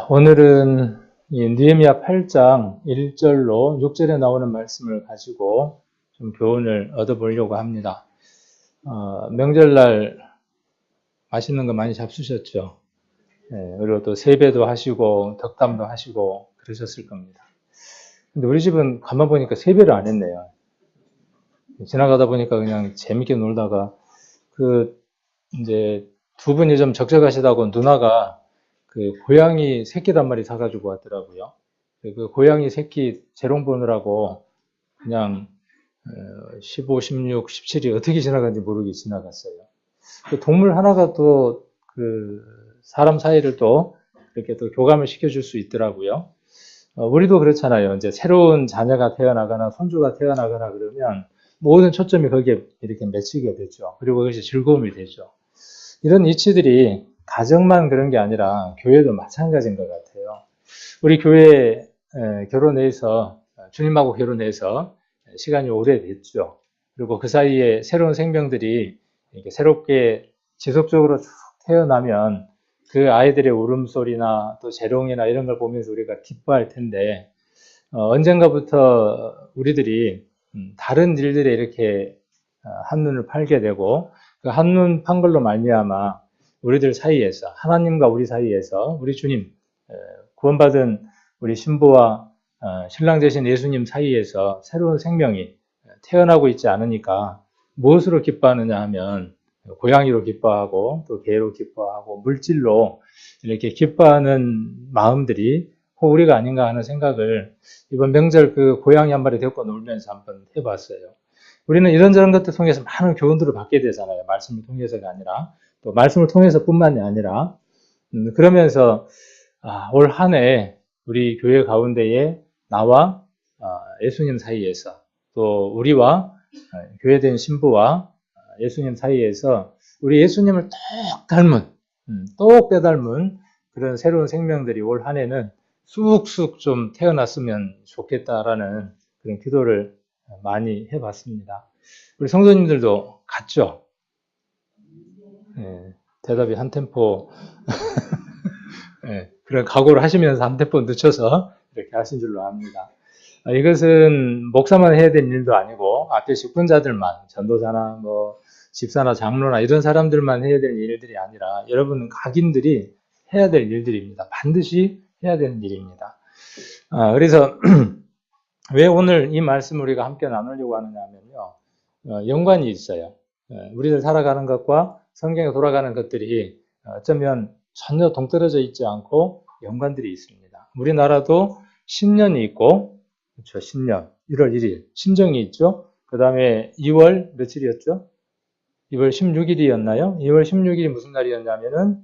오늘은 이 느헤미야 8장 1절로 6절에 나오는 말씀을 가지고 좀 교훈을 얻어보려고 합니다. 명절날 맛있는 거 많이 잡수셨죠? 그리고 또 세배도 하시고 덕담도 하시고 그러셨을 겁니다. 근데 우리 집은 가만 보니까 세배를 안 했네요. 지나가다 보니까 그냥 재밌게 놀다가 이제 두 분이 좀 적적하시다고 누나가 그 고양이 새끼 한 마리 사가지고 왔더라고요. 그 고양이 새끼 재롱 보느라고 그냥 15, 16, 17이 어떻게 지나간지 모르게 지나갔어요. 그 동물 하나가 또 그 사람 사이를 또 이렇게 또 교감을 시켜줄 수 있더라고요. 우리도 그렇잖아요. 이제 새로운 자녀가 태어나거나 손주가 태어나거나 그러면 모든 초점이 거기에 이렇게 맺히게 되죠. 그리고 그것이 즐거움이 되죠. 이런 이치들이 가정만 그런 게 아니라 교회도 마찬가지인 것 같아요. 우리 교회 결혼해서 주님하고 결혼해서 시간이 오래됐죠. 그리고 그 사이에 새로운 생명들이 이렇게 새롭게 지속적으로 쭉 태어나면 그 아이들의 울음소리나 또 재롱이나 이런 걸 보면서 우리가 기뻐할 텐데 언젠가부터 우리들이 다른 일들에 이렇게 한눈을 팔게 되고 그 한눈 판 걸로 말미암아 우리들 사이에서 하나님과 우리 사이에서 우리 주님 구원받은 우리 신부와 신랑 되신 예수님 사이에서 새로운 생명이 태어나고 있지 않으니까 무엇으로 기뻐하느냐 하면 고양이로 기뻐하고 또 개로 기뻐하고 물질로 이렇게 기뻐하는 마음들이 혹 우리가 아닌가 하는 생각을 이번 명절 그 고양이 한 마리 데리고 놀면서 한번 해봤어요. 우리는 이런저런 것들 통해서 많은 교훈들을 받게 되잖아요. 말씀을 통해서가 아니라 또 말씀을 통해서뿐만이 아니라 그러면서 올 한 해 우리 교회 가운데에 나와 예수님 사이에서 또 우리와 교회된 신부와 예수님 사이에서 우리 예수님을 똑 빼닮은 그런 새로운 생명들이 올 한 해는 쑥쑥 좀 태어났으면 좋겠다라는 그런 기도를 많이 해봤습니다. 우리 성도님들도 같죠? 대답이 한 템포 그런 각오를 하시면서 한 템포 늦춰서 이렇게 하신 줄로 압니다. 이것은 목사만 해야 될 일도 아니고 앞에 직분자들만 전도사나 뭐 집사나 장로나 이런 사람들만 해야 될 일들이 아니라 여러분 각인들이 해야 될 일들입니다. 반드시 해야 되는 일입니다. 그래서 왜 오늘 이 말씀을 우리가 함께 나누려고 하느냐 하면요. 연관이 있어요. 우리들 살아가는 것과 성경에 돌아가는 것들이 어쩌면 전혀 동떨어져 있지 않고 연관들이 있습니다. 우리나라도 신년이 있고, 그렇죠. 신년, 1월 1일, 신정이 있죠. 그 다음에 2월 며칠이었죠? 2월 16일이었나요? 2월 16일이 무슨 날이었냐면은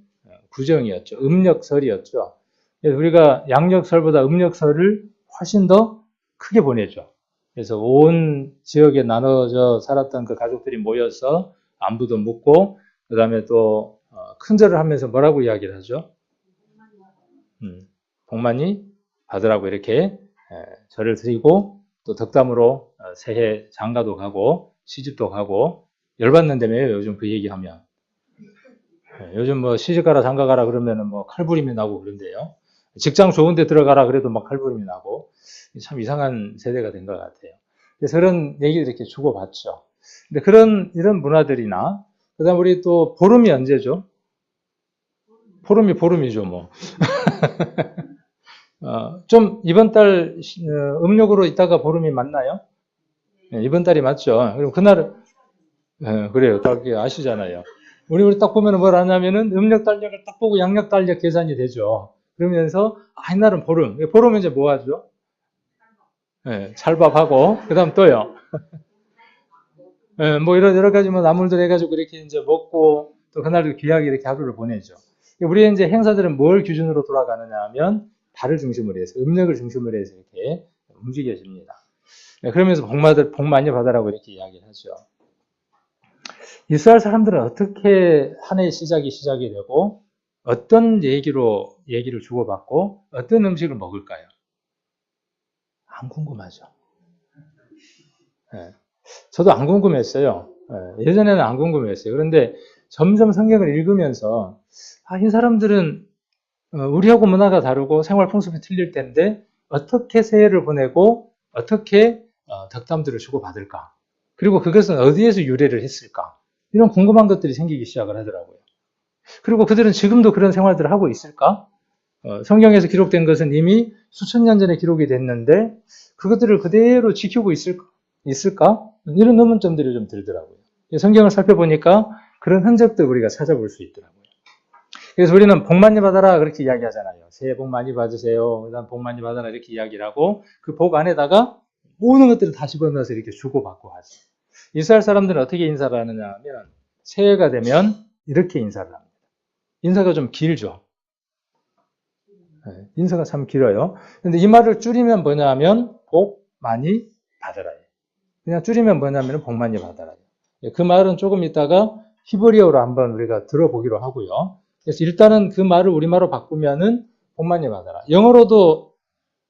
구정이었죠. 음력설이었죠. 그래서 우리가 양력설보다 음력설을 훨씬 더 크게 보내죠. 그래서 온 지역에 나눠져 살았던 그 가족들이 모여서 안부도 묻고, 그 다음에 또 큰절을 하면서 뭐라고 이야기를 하죠? 복 많이 받으라고 이렇게 절을 드리고 또 덕담으로 새해 장가도 가고 시집도 가고 열받는다며요. 요즘 그 얘기하면. 요즘 뭐 시집 가라 장가 가라 그러면은 뭐 칼부림이 나고 그런데요. 직장 좋은 데 들어가라 그래도 막 칼부림이 나고 참 이상한 세대가 된 것 같아요. 그래서 그런 얘기를 이렇게 주고받죠. 근데 이런 문화들이나 그다음 우리 또 보름이 언제죠? 보름이죠 뭐. 좀 이번 달 음력으로 있다가 보름이 맞나요? 네, 이번 달이 맞죠. 그럼 그날 그래요. 딱 아시잖아요. 우리 딱 보면 뭘 하냐면은 음력 달력을 딱 보고 양력 달력 계산이 되죠. 그러면서 이날은 보름. 보름은 이제 뭐 하죠? 네, 찰밥하고 그다음 또요. 뭐 이런 여러 가지 뭐 나물들 해가지고 이렇게 이제 먹고 또 그날도 귀하게 이렇게 하루를 보내죠. 우리의 이제 행사들은 뭘 기준으로 돌아가느냐 하면 달을 중심으로 해서 음력을 중심으로 해서 이렇게 움직여집니다. 그러면서 복 많이 받으라고 이렇게 이야기를 하죠. 이스라엘 사람들은 어떻게 한 해의 시작이 되고 어떤 얘기를 주고받고 어떤 음식을 먹을까요? 안 궁금하죠. 저도 안 궁금했어요. 예전에는 안 궁금했어요. 그런데 점점 성경을 읽으면서 이 사람들은 우리하고 문화가 다르고 생활 풍습이 틀릴 텐데 어떻게 새해를 보내고 어떻게 덕담들을 주고받을까? 그리고 그것은 어디에서 유래를 했을까? 이런 궁금한 것들이 생기기 시작을 하더라고요. 그리고 그들은 지금도 그런 생활들을 하고 있을까? 성경에서 기록된 것은 이미 수천 년 전에 기록이 됐는데 그것들을 그대로 지키고 있을까? 이런 의문점들이 좀 들더라고요. 성경을 살펴보니까 그런 흔적들 우리가 찾아볼 수 있더라고요. 그래서 우리는 복 많이 받아라 그렇게 이야기하잖아요. 새해 복 많이 받으세요. 그다음 복 많이 받아라 이렇게 이야기를 하고 그 복 안에다가 모든 것들을 다 집어넣어서 이렇게 주고받고 하죠. 이스라엘 사람들은 어떻게 인사를 하느냐 하면 새해가 되면 이렇게 인사를 합니다. 인사가 좀 길죠. 인사가 참 길어요. 근데 이 말을 줄이면 뭐냐 하면 복 많이 받아라. 그냥 줄이면 뭐냐면 복 많이 받아라. 그 말은 조금 있다가 히브리어로 한번 우리가 들어보기로 하고요. 그래서 일단은 그 말을 우리말로 바꾸면은 복 많이 받아라. 영어로도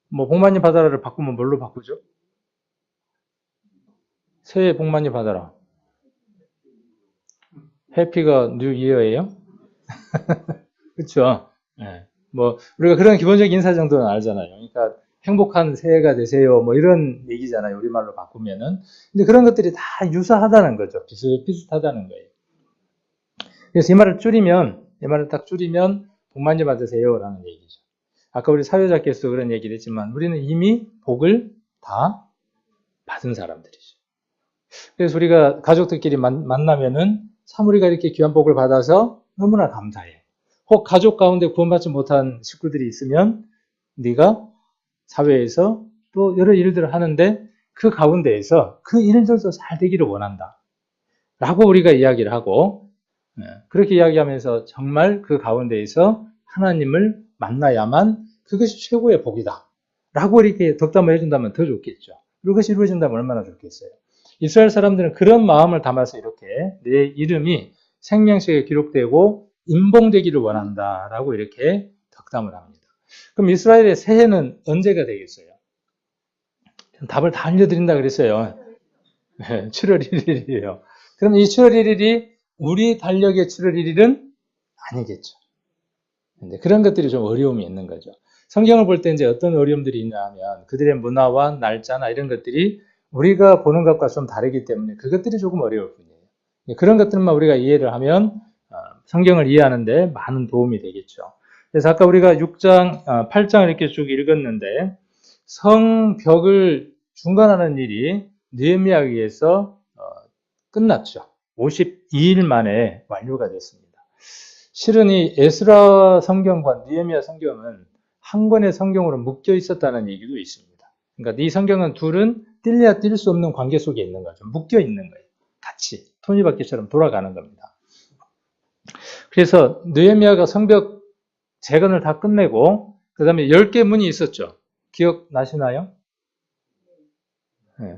뭐 복 많이 받아라를 바꾸면 뭘로 바꾸죠? 새해 복 많이 받아라. 해피가 뉴 이어예요? 그렇죠? 네. 뭐 우리가 그런 기본적인 인사 정도는 알잖아요. 그러니까 행복한 새해가 되세요. 뭐 이런 얘기잖아요. 우리말로 바꾸면은. 근데 그런 것들이 다 유사하다는 거죠. 비슷비슷하다는 거예요. 그래서 이 말을 딱 줄이면 복 많이 받으세요라는 얘기죠. 아까 우리 사회자께서 그런 얘기를 했지만 우리는 이미 복을 다 받은 사람들이죠. 그래서 우리가 가족들끼리 만나면은 참 우리가 이렇게 귀한 복을 받아서 너무나 감사해. 혹 가족 가운데 구원받지 못한 식구들이 있으면 네가 사회에서 또 여러 일들을 하는데 그 가운데에서 그 일들도 잘 되기를 원한다. 라고 우리가 이야기를 하고 그렇게 이야기하면서 정말 그 가운데에서 하나님을 만나야만 그것이 최고의 복이다. 라고 이렇게 덕담을 해준다면 더 좋겠죠. 그것이 이루어진다면 얼마나 좋겠어요. 이스라엘 사람들은 그런 마음을 담아서 이렇게 내 이름이 생명책에 기록되고 인봉되기를 원한다라고 이렇게 덕담을 합니다. 그럼 이스라엘의 새해는 언제가 되겠어요? 답을 다 알려드린다 그랬어요. 7월 1일이에요. 그럼 이 7월 1일이 우리 달력의 7월 1일은 아니겠죠. 근데 그런 것들이 좀 어려움이 있는 거죠. 성경을 볼 때 이제 어떤 어려움들이 있냐 하면 그들의 문화와 날짜나 이런 것들이 우리가 보는 것과 좀 다르기 때문에 그것들이 조금 어려울 뿐이에요. 그런 것들만 우리가 이해를 하면 성경을 이해하는데 많은 도움이 되겠죠. 그래서 아까 우리가 6장, 8장을 이렇게 쭉 읽었는데 성벽을 중간하는 일이 느헤미야에 의해서 끝났죠. 52일 만에 완료가 됐습니다. 실은 이 에스라 성경과 느헤미야 성경은 한 권의 성경으로 묶여 있었다는 얘기도 있습니다. 그러니까 이 성경은 둘은 뗄래야 뗄 수 없는 관계 속에 있는 거죠. 묶여 있는 거예요. 같이 톱니바퀴처럼 돌아가는 겁니다. 그래서 느헤미야가 성벽 재건을 다 끝내고 그 다음에 10개 문이 있었죠. 기억나시나요? 네.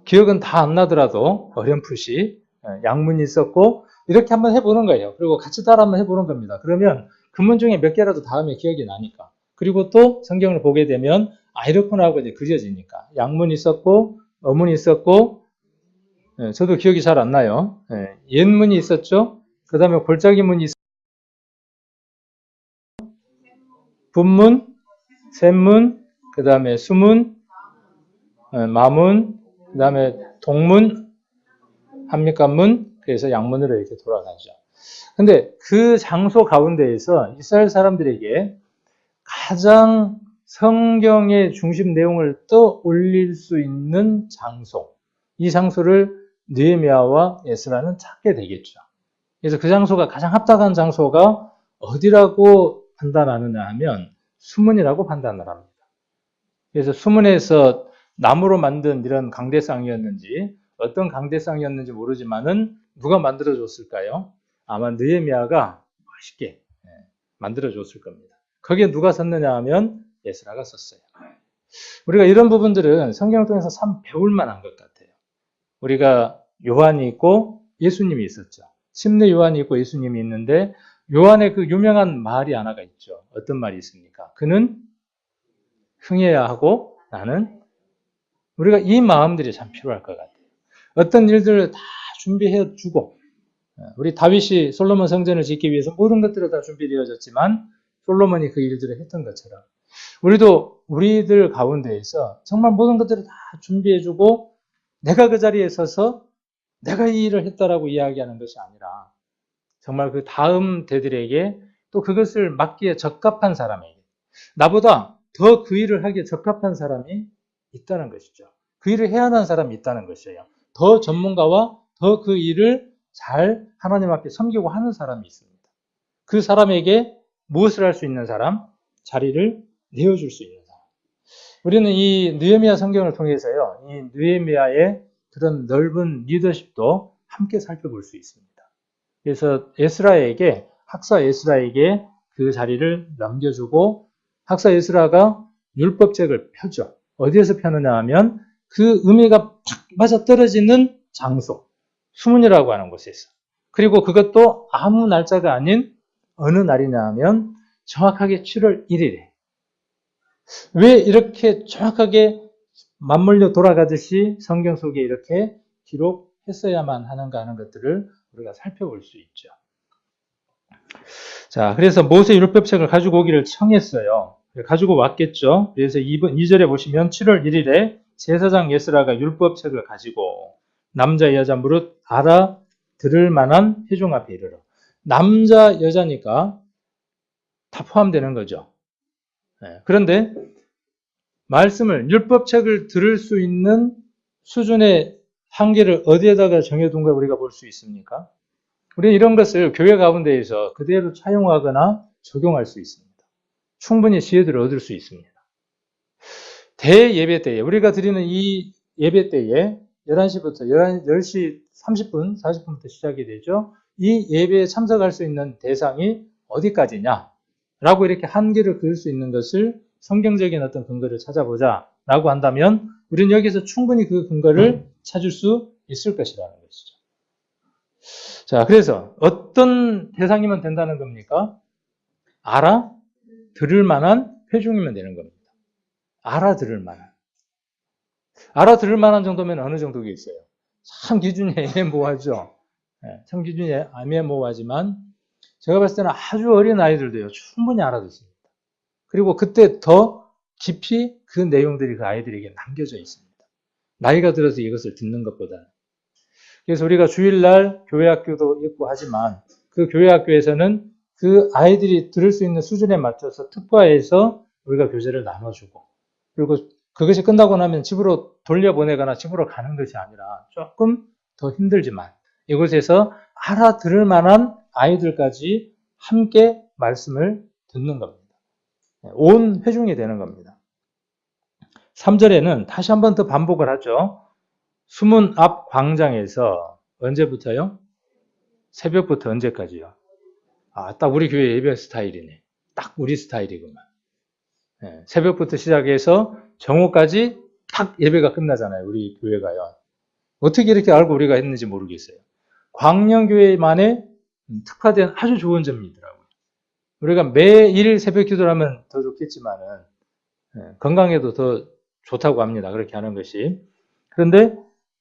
기억은 다 안 나더라도 어렴풋이 양문이 있었고 이렇게 한번 해보는 거예요. 그리고 같이 따라 한번 해보는 겁니다. 그러면 그 문 중에 몇 개라도 다음에 기억이 나니까. 그리고 또 성경을 보게 되면 이렇구나 하고 이제 그려지니까. 양문이 있었고 어문이 있었고 저도 기억이 잘 안 나요. 옛문이 있었죠. 그 다음에 골짜기 문이 있었고 분문, 샘문, 그 다음에 수문, 마문, 그 다음에 동문, 한미간문, 그래서 양문으로 이렇게 돌아가죠. 근데 그 장소 가운데에서 이스라엘 사람들에게 가장 성경의 중심 내용을 떠올릴 수 있는 장소, 이 장소를 느헤미야와 에스라는 찾게 되겠죠. 그래서 그 장소가 가장 합당한 장소가 어디라고 판단하느냐 하면 수문이라고 판단을 합니다. 그래서 수문에서 나무로 만든 이런 강대상이었는지 어떤 강대상이었는지 모르지만은 누가 만들어줬을까요? 아마 느헤미야가 멋있게 만들어줬을 겁니다. 거기에 누가 섰느냐 하면 에스라가 섰어요. 우리가 이런 부분들은 성경을 통해서 참 배울 만한 것 같아요. 우리가 요한이 있고 예수님이 있었죠. 침례 요한이 있고 예수님이 있는데 요한의 그 유명한 말이 하나가 있죠. 어떤 말이 있습니까? 그는 흥해야 하고 나는 우리가 이 마음들이 참 필요할 것 같아요. 어떤 일들을 다 준비해 주고 우리 다윗이 솔로몬 성전을 짓기 위해서 모든 것들을 다 준비되어졌지만 솔로몬이 그 일들을 했던 것처럼 우리도 우리들 가운데에서 정말 모든 것들을 다 준비해주고 내가 그 자리에 서서 내가 이 일을 했다라고 이야기하는 것이 아니라 정말 그 다음 대들에게 또 그것을 맡기에 적합한 사람에게 나보다 더 그 일을 하기에 적합한 사람이 있다는 것이죠. 그 일을 해야 하는 사람이 있다는 것이에요. 더 전문가와 더 그 일을 잘 하나님 앞에 섬기고 하는 사람이 있습니다. 그 사람에게 무엇을 할 수 있는 사람? 자리를 내어줄 수 있는 사람. 우리는 이 느헤미야 성경을 통해서요, 이 느헤미야의 그런 넓은 리더십도 함께 살펴볼 수 있습니다. 그래서 학사 에스라에게 그 자리를 넘겨주고 학사 에스라가 율법책을 펴죠. 어디에서 펴느냐 하면 그 의미가 탁 맞아 떨어지는 장소, 수문이라고 하는 곳에서. 그리고 그것도 아무 날짜가 아닌 어느 날이냐 하면 정확하게 7월 1일에. 왜 이렇게 정확하게 맞물려 돌아가듯이 성경 속에 이렇게 기록했어야만 하는가 하는 것들을 우리가 살펴볼 수 있죠. 자, 그래서 모세 율법책을 가지고 오기를 청했어요. 가지고 왔겠죠. 그래서 2절에 보시면 7월 1일에 제사장 예스라가 율법책을 가지고 남자 여자 무릇 알아들을 만한 회중 앞에 이르러. 남자 여자니까 다 포함되는 거죠. 그런데 말씀을 율법책을 들을 수 있는 수준의 한계를 어디에다가 정해둔가 우리가 볼 수 있습니까? 우리는 이런 것을 교회 가운데에서 그대로 차용하거나 적용할 수 있습니다. 충분히 지혜들을 얻을 수 있습니다. 대예배 때에 우리가 드리는 이 예배 때에 11시부터 10시 30분, 40분부터 시작이 되죠. 이 예배에 참석할 수 있는 대상이 어디까지냐? 라고 이렇게 한계를 그을 수 있는 것을 성경적인 어떤 근거를 찾아보자 라고 한다면 우리는 여기서 충분히 그 근거를 찾을 수 있을 것이라는 것이죠. 자, 그래서 어떤 대상이면 된다는 겁니까? 알아들을 만한 회중이면 되는 겁니다. 알아들을 만한. 알아들을 만한 정도면 어느 정도겠어요? 참 기준이 애매모호하죠. 참 기준이 애매모호하지만 제가 봤을 때는 아주 어린 아이들도요, 충분히 알아듣습니다. 그리고 그때 더 깊이 그 내용들이 그 아이들에게 남겨져 있습니다. 나이가 들어서 이것을 듣는 것보다는. 그래서 우리가 주일날 교회학교도 있고 하지만 그 교회학교에서는 그 아이들이 들을 수 있는 수준에 맞춰서 특화해서 우리가 교재를 나눠주고 그리고 그것이 끝나고 나면 집으로 돌려보내거나 집으로 가는 것이 아니라 조금 더 힘들지만 이곳에서 알아들을 만한 아이들까지 함께 말씀을 듣는 겁니다. 온 회중이 되는 겁니다. 3절에는 다시 한 번 더 반복을 하죠. 수문 앞 광장에서 언제부터요? 새벽부터 언제까지요? 딱 우리 교회 예배 스타일이네. 딱 우리 스타일이구만. 새벽부터 시작해서 정오까지 딱 예배가 끝나잖아요. 우리 교회가요. 어떻게 이렇게 알고 우리가 했는지 모르겠어요. 광명교회만의 특화된 아주 좋은 점이 있더라고요. 우리가 매일 새벽 기도를 하면 더 좋겠지만은 건강에도 더 좋다고 합니다. 그렇게 하는 것이. 그런데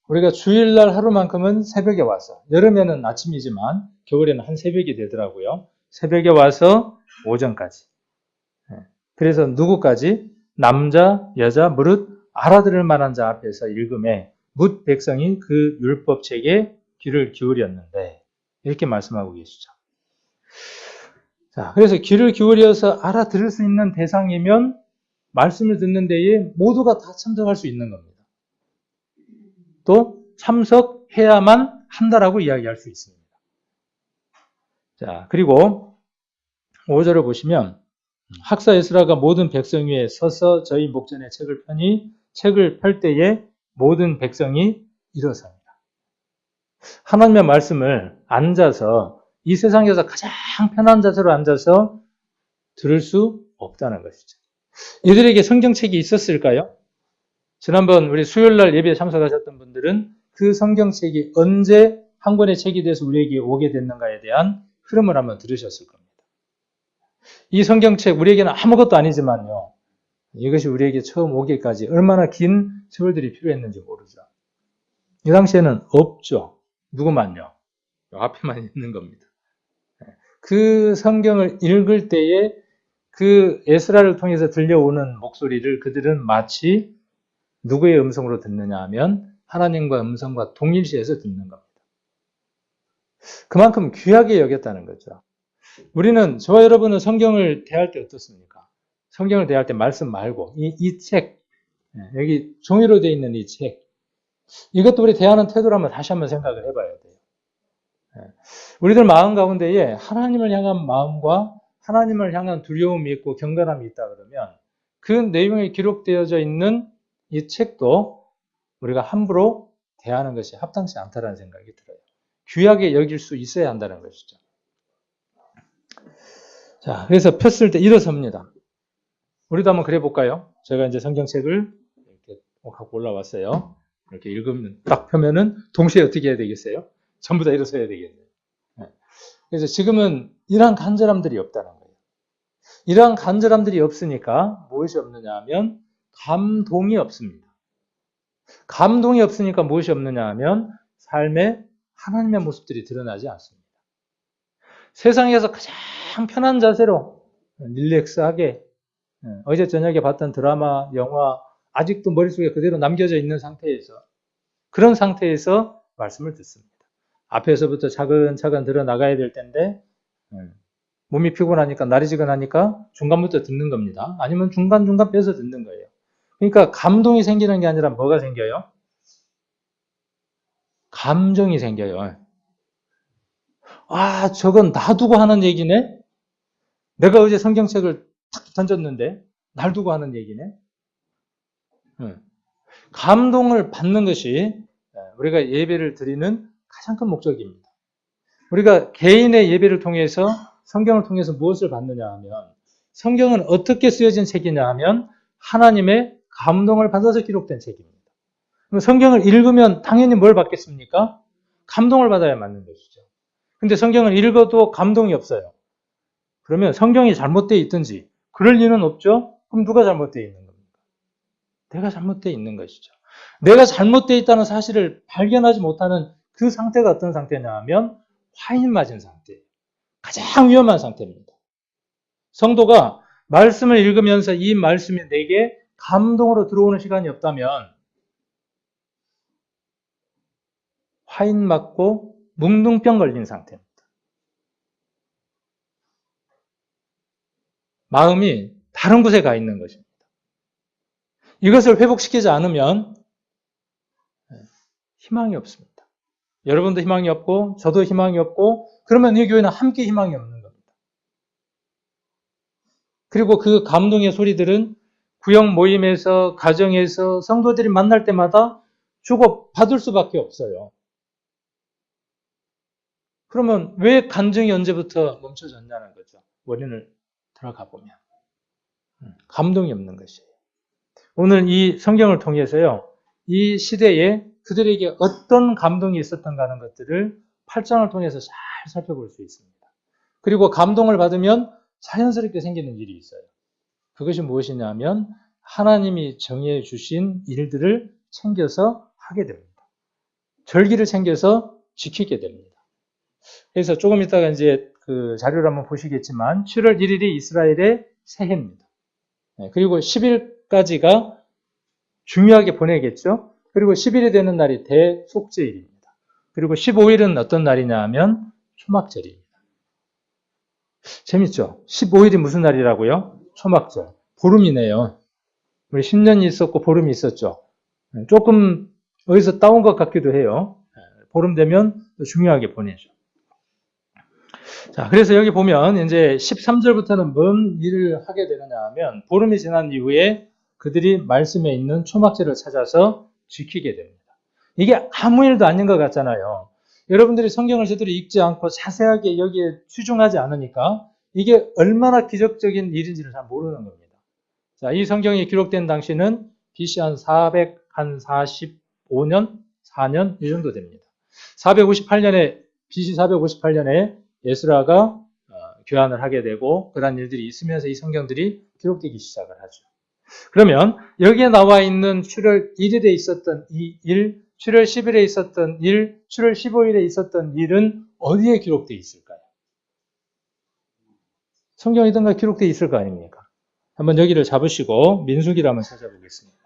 우리가 주일날 하루만큼은 새벽에 와서 여름에는 아침이지만 겨울에는 한 새벽이 되더라고요. 새벽에 와서 오전까지. 그래서 누구까지? 남자, 여자, 무릇 알아들을 만한 자 앞에서 읽음에 뭇 백성이 그 율법책에 귀를 기울였는데 이렇게 말씀하고 계시죠. 자, 그래서 귀를 기울여서 알아들을 수 있는 대상이면 말씀을 듣는 데에 모두가 다 참석할 수 있는 겁니다. 또 참석해야만 한다라고 이야기할 수 있습니다. 자, 그리고 5절을 보시면 학사 에스라가 모든 백성 위에 서서 저희 목전에 책을 펴니 책을 펼 때에 모든 백성이 일어섭니다. 하나님의 말씀을 앉아서 이 세상에서 가장 편한 자세로 앉아서 들을 수 없다는 것이죠. 이들에게 성경책이 있었을까요? 지난번 우리 수요일날 예배에 참석하셨던 분들은 그 성경책이 언제 한 권의 책이 돼서 우리에게 오게 됐는가에 대한 흐름을 한번 들으셨을 겁니다. 이 성경책 우리에게는 아무것도 아니지만요. 이것이 우리에게 처음 오기까지 얼마나 긴 세월들이 필요했는지 모르죠. 이 당시에는 없죠. 누구만요. 앞에만 있는 겁니다. 그 성경을 읽을 때에 그 에스라를 통해서 들려오는 목소리를 그들은 마치 누구의 음성으로 듣느냐 하면 하나님과 음성과 동일시해서 듣는 겁니다. 그만큼 귀하게 여겼다는 거죠. 우리는, 저와 여러분은 성경을 대할 때 어떻습니까? 성경을 대할 때 말씀 말고 이 책, 여기 종이로 되어 있는 이 책, 이것도 우리 대하는 태도를 다시 한번 생각을 해봐야 돼요. 우리들 마음 가운데에 하나님을 향한 마음과 하나님을 향한 두려움이 있고 경건함이 있다 그러면 그 내용이 기록되어져 있는 이 책도 우리가 함부로 대하는 것이 합당치 않다는 생각이 들어요. 귀하게 여길 수 있어야 한다는 것이죠. 자, 그래서 폈을 때 일어섭니다. 우리도 한번 그래 볼까요? 제가 이제 성경책을 이렇게 갖고 올라왔어요. 이렇게 읽으면 딱 펴면은 동시에 어떻게 해야 되겠어요? 전부 다 일어서야 되겠네요. 그래서 지금은 이러한 간절함들이 없다는 거예요. 이러한 간절함들이 없으니까 무엇이 없느냐 하면 감동이 없습니다. 감동이 없으니까 무엇이 없느냐 하면 삶에 하나님의 모습들이 드러나지 않습니다. 세상에서 가장 편한 자세로 릴렉스하게 어제 저녁에 봤던 드라마, 영화 아직도 머릿속에 그대로 남겨져 있는 상태에서, 그런 상태에서 말씀을 듣습니다. 앞에서부터 차근차근 들어나가야 될 텐데 몸이 피곤하니까, 날이 지근하니까 중간부터 듣는 겁니다. 아니면 중간중간 빼서 듣는 거예요. 그러니까 감동이 생기는 게 아니라 뭐가 생겨요? 감정이 생겨요. 아, 저건 놔두고 하는 얘기네? 내가 어제 성경책을 탁 던졌는데 날 두고 하는 얘기네? 감동을 받는 것이 우리가 예배를 드리는 가장 큰 목적입니다. 우리가 개인의 예배를 통해서 성경을 통해서 무엇을 받느냐 하면, 성경은 어떻게 쓰여진 책이냐 하면 하나님의 감동을 받아서 기록된 책입니다. 그럼 성경을 읽으면 당연히 뭘 받겠습니까? 감동을 받아야 맞는 것이죠. 근데 성경을 읽어도 감동이 없어요. 그러면 성경이 잘못되어 있든지 그럴 리는 없죠? 그럼 누가 잘못되어 있는 겁니까? 내가 잘못되어 있는 것이죠. 내가 잘못되어 있다는 사실을 발견하지 못하는 그 상태가 어떤 상태냐 하면 화인 맞은 상태예요. 가장 위험한 상태입니다. 성도가 말씀을 읽으면서 이 말씀이 내게 감동으로 들어오는 시간이 없다면 화인 맞고 뭉둥병 걸린 상태입니다. 마음이 다른 곳에 가 있는 것입니다. 이것을 회복시키지 않으면 희망이 없습니다. 여러분도 희망이 없고 저도 희망이 없고, 그러면 이 교회는 함께 희망이 없는 겁니다. 그리고 그 감동의 소리들은 구역 모임에서, 가정에서 성도들이 만날 때마다 주고받을 수밖에 없어요. 그러면 왜 간증이 언제부터 멈춰졌냐는 거죠. 원인을 들어가 보면 감동이 없는 것이에요. 오늘 이 성경을 통해서요, 이 시대에 그들에게 어떤 감동이 있었던가 하는 것들을 8장을 통해서 잘 살펴볼 수 있습니다. 그리고 감동을 받으면 자연스럽게 생기는 일이 있어요. 그것이 무엇이냐 하면 하나님이 정해 주신 일들을 챙겨서 하게 됩니다. 절기를 챙겨서 지키게 됩니다. 그래서 조금 이따가 이제 그 자료를 한번 보시겠지만 7월 1일이 이스라엘의 새해입니다. 그리고 10일까지가 중요하게 보내겠죠. 그리고 10일이 되는 날이 대속죄일입니다. 그리고 15일은 어떤 날이냐 하면 초막절입니다. 재밌죠? 15일이 무슨 날이라고요? 초막절. 보름이네요. 우리 10년이 있었고 보름이 있었죠. 조금 어디서 따온 것 같기도 해요. 보름 되면 중요하게 보내죠. 자, 그래서 여기 보면 이제 13절부터는 뭔 일을 하게 되느냐 하면 보름이 지난 이후에 그들이 말씀에 있는 초막절을 찾아서 지키게 됩니다. 이게 아무 일도 아닌 것 같잖아요. 여러분들이 성경을 제대로 읽지 않고 자세하게 여기에 치중하지 않으니까 이게 얼마나 기적적인 일인지를 잘 모르는 겁니다. 자, 이 성경이 기록된 당시는 BC 한 445년, 4년 이 정도 됩니다. 458년에 BC 458년에 에스라가 교환을 하게 되고 그런 일들이 있으면서 이 성경들이 기록되기 시작을 하죠. 그러면 여기에 나와 있는 7월 1일에 있었던 이 일, 7월 10일에 있었던 일, 7월 15일에 있었던 일은 어디에 기록되어 있을까요? 성경에 어딘가 기록되어 있을 거 아닙니까? 한번 여기를 잡으시고 민수기를 한번 찾아보겠습니다.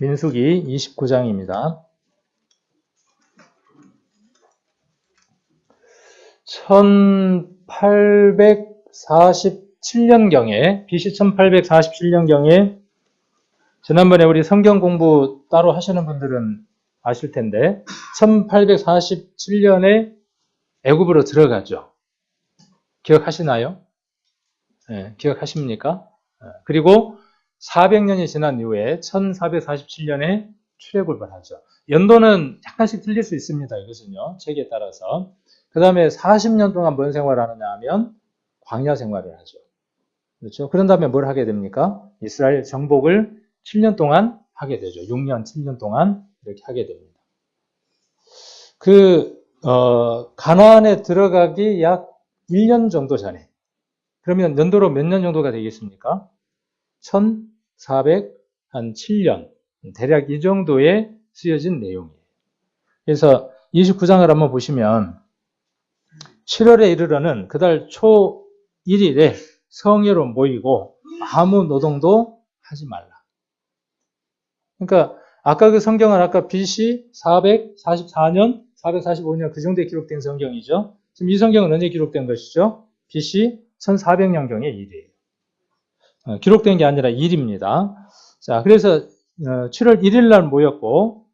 민수기 29장입니다. 1847년경에, BC 1847년경에, 지난번에 우리 성경 공부 따로 하시는 분들은 아실 텐데, 1847년에 애굽으로 들어가죠. 기억하시나요? 네, 기억하십니까? 그리고 400년이 지난 이후에 1447년에 출애굽을 하죠. 연도는 약간씩 틀릴 수 있습니다. 이것은요. 책에 따라서. 그 다음에 40년 동안 뭔 생활을 하느냐 하면 광야 생활을 하죠. 그렇죠? 그런 다음에 뭘 하게 됩니까? 이스라엘 정복을 7년 동안 하게 되죠. 6년, 7년 동안 이렇게 하게 됩니다. 가나안에 들어가기 약 1년 정도 전에. 그러면 연도로 몇 년 정도가 되겠습니까? 1407년. 대략 이 정도에 쓰여진 내용이에요. 그래서 29장을 한번 보시면 7월에 이르러는 그달 초 1일에 성회로 모이고 아무 노동도 하지 말라. 그러니까 아까 그 성경은 아까 BC 444년, 445년 그 정도에 기록된 성경이죠. 지금 이 성경은 언제 기록된 것이죠? BC 1400년경의 일이에요. 기록된 게 아니라 일입니다. 자, 그래서 7월 1일 날 모였고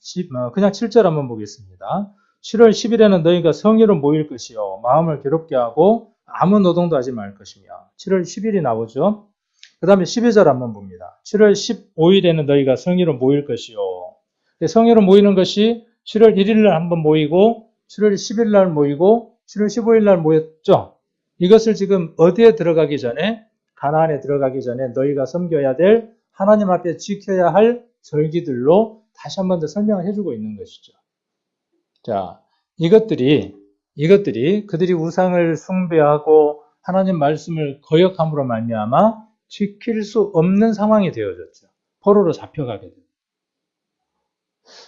그냥 7절 한번 보겠습니다. 7월 10일에는 너희가 성회로 모일 것이요 마음을 괴롭게 하고 아무 노동도 하지 말 것이며 7월 10일이 나오죠. 그 다음에 12절 한번 봅니다. 7월 15일에는 너희가 성회로 모일 것이요. 성회로 모이는 것이 7월 1일 날 한번 모이고 7월 10일 날 모이고 7월 15일 날 모였죠. 이것을 지금 어디에 들어가기 전에 가나안에 들어가기 전에 너희가 섬겨야 될 하나님 앞에 지켜야 할 절기들로 다시 한 번 더 설명을 해주고 있는 것이죠. 자, 이것들이 그들이 우상을 숭배하고 하나님 말씀을 거역함으로 말미암아 지킬 수 없는 상황이 되어졌죠. 포로로 잡혀가게 됩니다.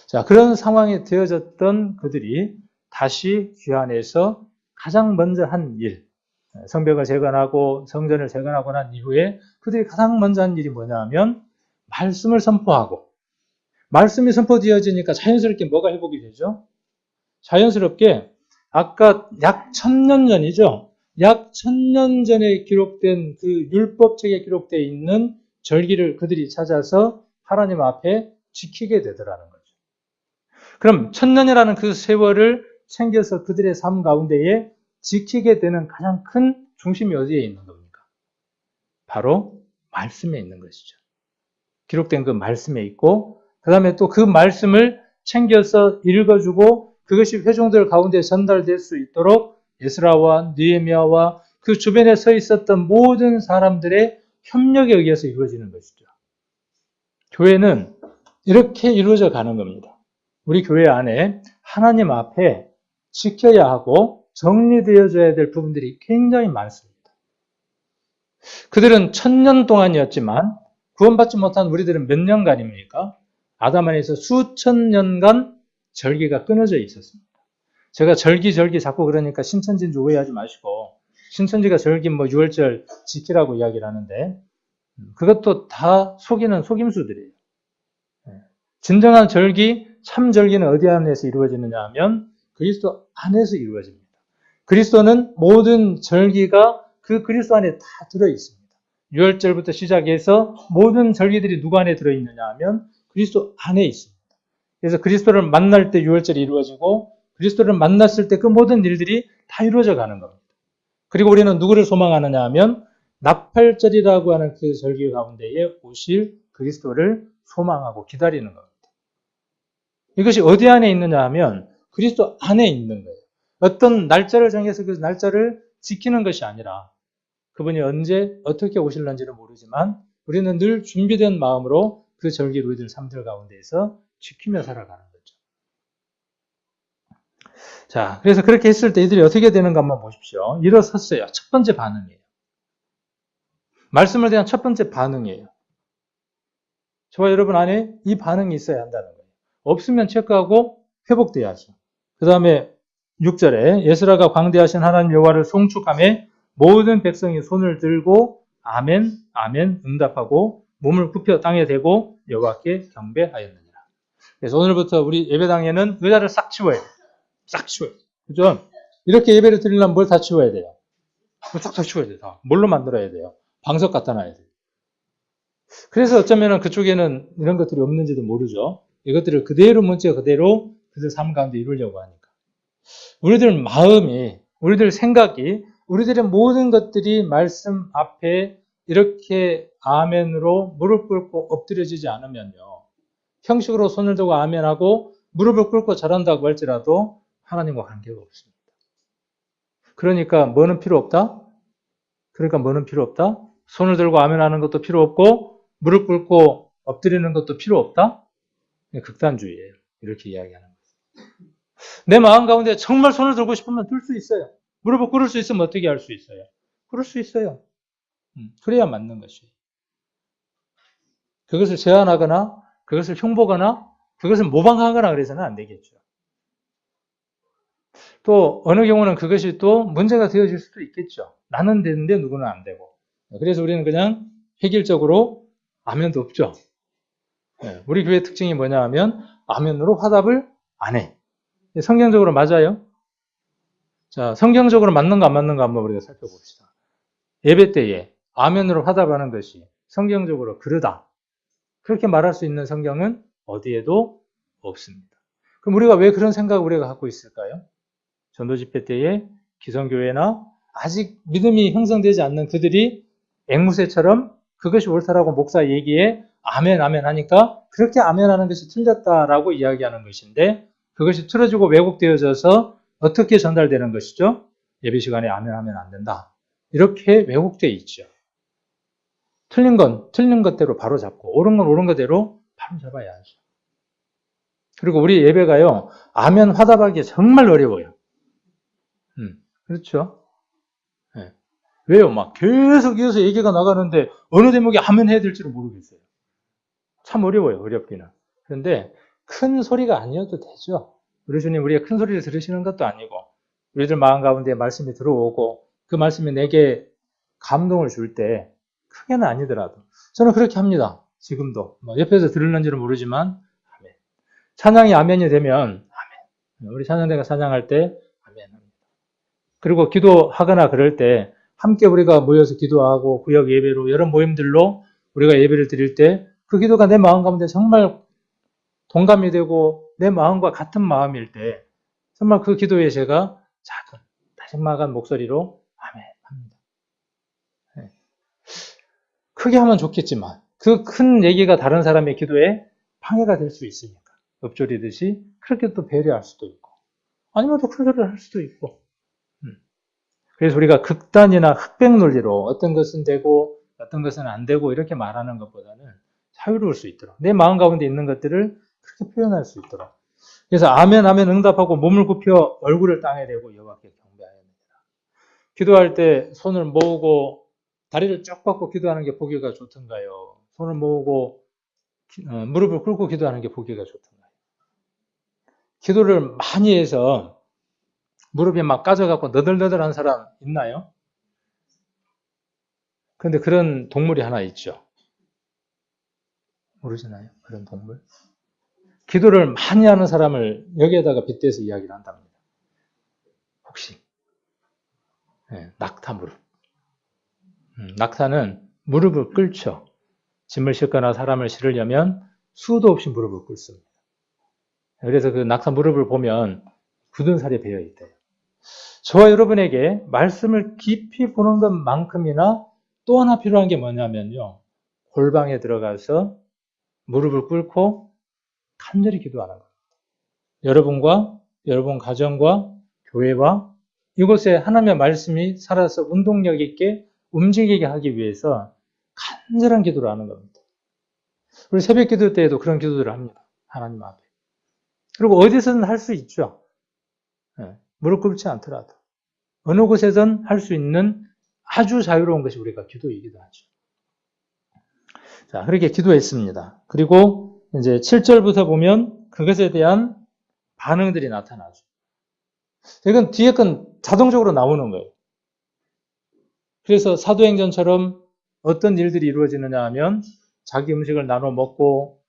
자, 그런 상황이 되어졌던 그들이 다시 귀환해서 가장 먼저 한 일, 성벽을 재건하고 성전을 재건하고 난 이후에 그들이 가장 먼저 한 일이 뭐냐 하면 말씀을 선포하고, 말씀이 선포되어지니까 자연스럽게 뭐가 회복이 되죠? 자연스럽게 아까 약 1000년 전이죠. 약 1000년 전에 기록된 그 율법책에 기록되어 있는 절기를 그들이 찾아서 하나님 앞에 지키게 되더라는 거죠. 그럼 1000년이라는 그 세월을 챙겨서 그들의 삶 가운데에 지키게 되는 가장 큰 중심이 어디에 있는 겁니까? 바로 말씀에 있는 것이죠. 기록된 그 말씀에 있고, 그 다음에 또 그 말씀을 챙겨서 읽어주고 그것이 회중들 가운데 전달될 수 있도록 에스라와 느헤미야와 그 주변에 서 있었던 모든 사람들의 협력에 의해서 이루어지는 것이죠. 교회는 이렇게 이루어져 가는 겁니다. 우리 교회 안에 하나님 앞에 지켜야 하고 정리되어져야 될 부분들이 굉장히 많습니다. 그들은 1000년 동안이었지만 구원받지 못한 우리들은 몇 년간입니까? 아담 안에서 수천 년간 절기가 끊어져 있었습니다. 제가 절기 자꾸 그러니까 신천지인 줄 오해하지 마시고, 신천지가 절기 유월절 지키라고 이야기를 하는데 그것도 다 속이는 속임수들이에요. 진정한 절기, 참 절기는 어디 안에서 이루어지느냐 하면 그리스도 안에서 이루어집니다. 그리스도는 모든 절기가 그 그리스도 안에 다 들어있습니다. 유월절부터 시작해서 모든 절기들이 누구 안에 들어있느냐 하면 그리스도 안에 있습니다. 그래서 그리스도를 만날 때 유월절이 이루어지고 그리스도를 만났을 때 그 모든 일들이 다 이루어져 가는 겁니다. 그리고 우리는 누구를 소망하느냐 하면 나팔절이라고 하는 그 절기 가운데에 오실 그리스도를 소망하고 기다리는 겁니다. 이것이 어디 안에 있느냐 하면 그리스도 안에 있는 거예요. 어떤 날짜를 정해서 그 날짜를 지키는 것이 아니라 그분이 언제 어떻게 오실는지는 모르지만 우리는 늘 준비된 마음으로 그 절기를 우리들 삶들 가운데에서 지키며 살아가는 거죠. 자, 그래서 그렇게 했을 때 이들이 어떻게 되는가 한번 보십시오. 일어섰어요. 첫 번째 반응이에요. 말씀을 대한 첫 번째 반응이에요. 저와 여러분 안에 이 반응이 있어야 한다는 거예요. 없으면 체크하고 회복돼야죠. 그 다음에 6절에 에스라가 광대하신 하나님 여호와를 송축하며 모든 백성이 손을 들고 아멘, 아멘 응답하고 몸을 굽혀 땅에 대고 여호와께 경배하였느니라. 그래서 오늘부터 우리 예배당에는 의자를 싹 치워야 돼요. 싹 치워야 돼요. 그죠? 이렇게 예배를 드리려면 뭘 다 치워야 돼요? 싹 치워야 돼요. 다. 뭘로 만들어야 돼요? 방석 갖다 놔야 돼요. 그래서 어쩌면 그쪽에는 이런 것들이 없는지도 모르죠. 이것들을 그대로 문자 그대로 그들 삶 가운데 이루려고 하니까. 우리들 마음이, 우리들 생각이, 우리들의 모든 것들이 말씀 앞에 이렇게 아멘으로 무릎 꿇고 엎드려지지 않으면요. 형식으로 손을 들고 아멘하고 무릎을 꿇고 절한다고 할지라도 하나님과 관계가 없습니다. 그러니까 뭐는 필요 없다? 손을 들고 아멘하는 것도 필요 없고 무릎 꿇고 엎드리는 것도 필요 없다? 극단주의예요. 이렇게 이야기하는 거예요. 내 마음 가운데 정말 손을 들고 싶으면 들 수 있어요. 무릎을 꿇을 수 있으면 어떻게 할 수 있어요? 꿇을 수 있어요. 그래야 맞는 것이에요. 그것을 제한하거나 그것을 흉보거나 그것을 모방하거나 그래서는 안 되겠죠. 또 어느 경우는 그것이 또 문제가 되어질 수도 있겠죠. 나는 되는데 누구는 안 되고. 그래서 우리는 그냥 획일적으로 아멘도 없죠. 우리 교회 특징이 뭐냐 하면 아멘으로 화답을 안 해. 성경적으로 맞아요? 자, 성경적으로 맞는가 안 맞는가 한번 우리가 살펴봅시다. 예배 때에 아멘으로 화답하는 것이 성경적으로 그르다. 그렇게 말할 수 있는 성경은 어디에도 없습니다. 그럼 우리가 왜 그런 생각을 우리가 갖고 있을까요? 전도 집회 때에 기성교회나 아직 믿음이 형성되지 않는 그들이 앵무새처럼 그것이 옳다라고 목사 얘기에 아멘 아멘 하니까 그렇게 아멘하는 것이 틀렸다라고 이야기하는 것인데 그것이 틀어지고 왜곡되어져서 어떻게 전달되는 것이죠? 예배 시간에 아멘 하면 안 된다. 이렇게 왜곡되어 있죠. 틀린 건 틀린 것대로 바로 잡고 옳은 건 옳은 것대로 바로 잡아야 하죠. 그리고 우리 예배가요. 아멘 화답하기 정말 어려워요. 그렇죠? 네. 왜요? 막 계속 이어서 얘기가 나가는데 어느 대목에 아멘 해야 될지를 모르겠어요. 참 어려워요. 어렵기는. 그런데 큰 소리가 아니어도 되죠. 우리 주님 우리가 큰 소리를 들으시는 것도 아니고 우리들 마음 가운데 말씀이 들어오고 그 말씀이 내게 감동을 줄 때 크게는 아니더라도 저는 그렇게 합니다. 지금도. 옆에서 들을는지는 모르지만 아멘. 찬양이 아멘이 되면 아멘. 우리 찬양대가 찬양할 때 아멘 합니다. 그리고 기도하거나 그럴 때 함께 우리가 모여서 기도하고 구역 예배로 여러 모임들로 우리가 예배를 드릴 때 그 기도가 내 마음 가운데 정말 동감이 되고 내 마음과 같은 마음일 때 정말 그 기도에 제가 작은 다짐막한 목소리로 아멘 합니다. 네. 크게 하면 좋겠지만 그 큰 얘기가 다른 사람의 기도에 방해가 될 수 있으니까 읊조리듯이 그렇게 또 배려할 수도 있고 아니면 또 큰 소리를 할 수도 있고 그래서 우리가 극단이나 흑백 논리로 어떤 것은 되고 어떤 것은 안 되고 이렇게 말하는 것보다는 자유로울 수 있도록 내 마음 가운데 있는 것들을 그렇게 표현할 수 있도록 그래서 아멘 아멘 응답하고 몸을 굽혀 얼굴을 땅에 대고 여호와께 경배하였느니라. 기도할 때 손을 모으고 다리를 쭉 뻗고 기도하는 게 보기가 좋던가요? 손을 모으고 무릎을 꿇고 기도하는 게 보기가 좋던가요? 기도를 많이 해서 무릎이 막 까져갖고 너덜너덜한 사람 있나요? 그런데 그런 동물이 하나 있죠. 모르시나요? 그런 동물? 기도를 많이 하는 사람을 여기에다가 빗대서 이야기를 한답니다. 혹시 낙타 무릎. 낙타는 무릎을 꿇죠. 짐을 싣거나 사람을 실으려면 수도 없이 무릎을 꿇습니다. 그래서 그 낙타 무릎을 보면 굳은 살이 배어 있대요. 저와 여러분에게 말씀을 깊이 보는 것만큼이나 또 하나 필요한 게 뭐냐면요. 골방에 들어가서 무릎을 꿇고 간절히 기도하는 겁니다. 여러분과 여러분 가정과 교회와 이곳에 하나님의 말씀이 살아서 운동력 있게 움직이게 하기 위해서 간절한 기도를 하는 겁니다. 우리 새벽 기도 때에도 그런 기도들을 합니다. 하나님 앞에. 그리고 어디서든 할 수 있죠. 무릎 꿇지 않더라도. 어느 곳에든 할 수 있는 아주 자유로운 것이 우리가 기도이기도 하죠. 자, 그렇게 기도했습니다. 그리고 이제 7절부터 보면 그것에 대한 반응들이 나타나죠. 이건 뒤에 건 자동적으로 나오는 거예요. 그래서 사도행전처럼 어떤 일들이 이루어지느냐 하면 자기 음식을 나눠 먹고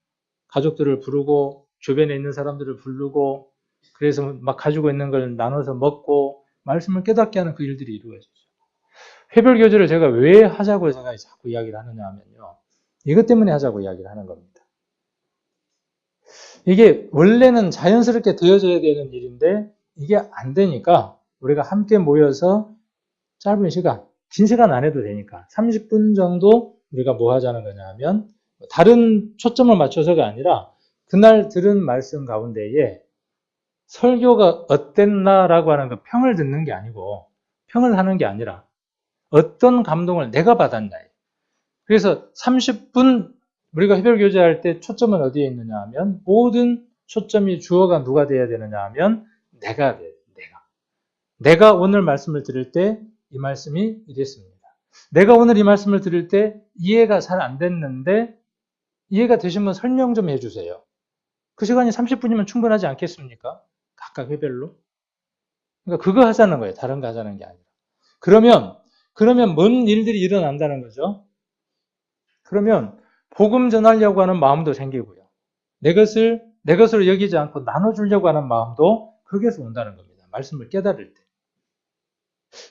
가족들을 부르고 주변에 있는 사람들을 부르고 그래서 막 가지고 있는 걸 나눠서 먹고 말씀을 깨닫게 하는 그 일들이 이루어지죠. 회별교제를 제가 왜 하자고 제가 자꾸 이야기를 하느냐 하면요. 이것 때문에 하자고 이야기를 하는 겁니다. 이게 원래는 자연스럽게 되어져야 되는 일인데 이게 안 되니까 우리가 함께 모여서 짧은 시간, 긴 시간 안 해도 되니까 30분 정도 우리가 뭐 하자는 거냐 하면 다른 초점을 맞춰서가 아니라 그날 들은 말씀 가운데에 설교가 어땠나라고 하는 그 평을 듣는 게 아니고 평을 하는 게 아니라 어떤 감동을 내가 받았나. 그래서 30분 우리가 해별교제할 때 초점은 어디에 있느냐 하면 모든 초점이 주어가 누가 돼야 되느냐 하면 내가 돼요. 내가 오늘 말씀을 들을 때 이 말씀이 이랬습니다. 내가 오늘 이 말씀을 들을 때 이해가 잘 안 됐는데 이해가 되시면 설명 좀 해주세요. 그 시간이 30분이면 충분하지 않겠습니까? 각각 회별로. 그러니까 그거 하자는 거예요. 다른 거 하자는 게 아니라. 그러면 뭔 일들이 일어난다는 거죠. 그러면 복음 전하려고 하는 마음도 생기고요. 내 것으로 여기지 않고 나눠주려고 하는 마음도 거기에서 온다는 겁니다. 말씀을 깨달을 때.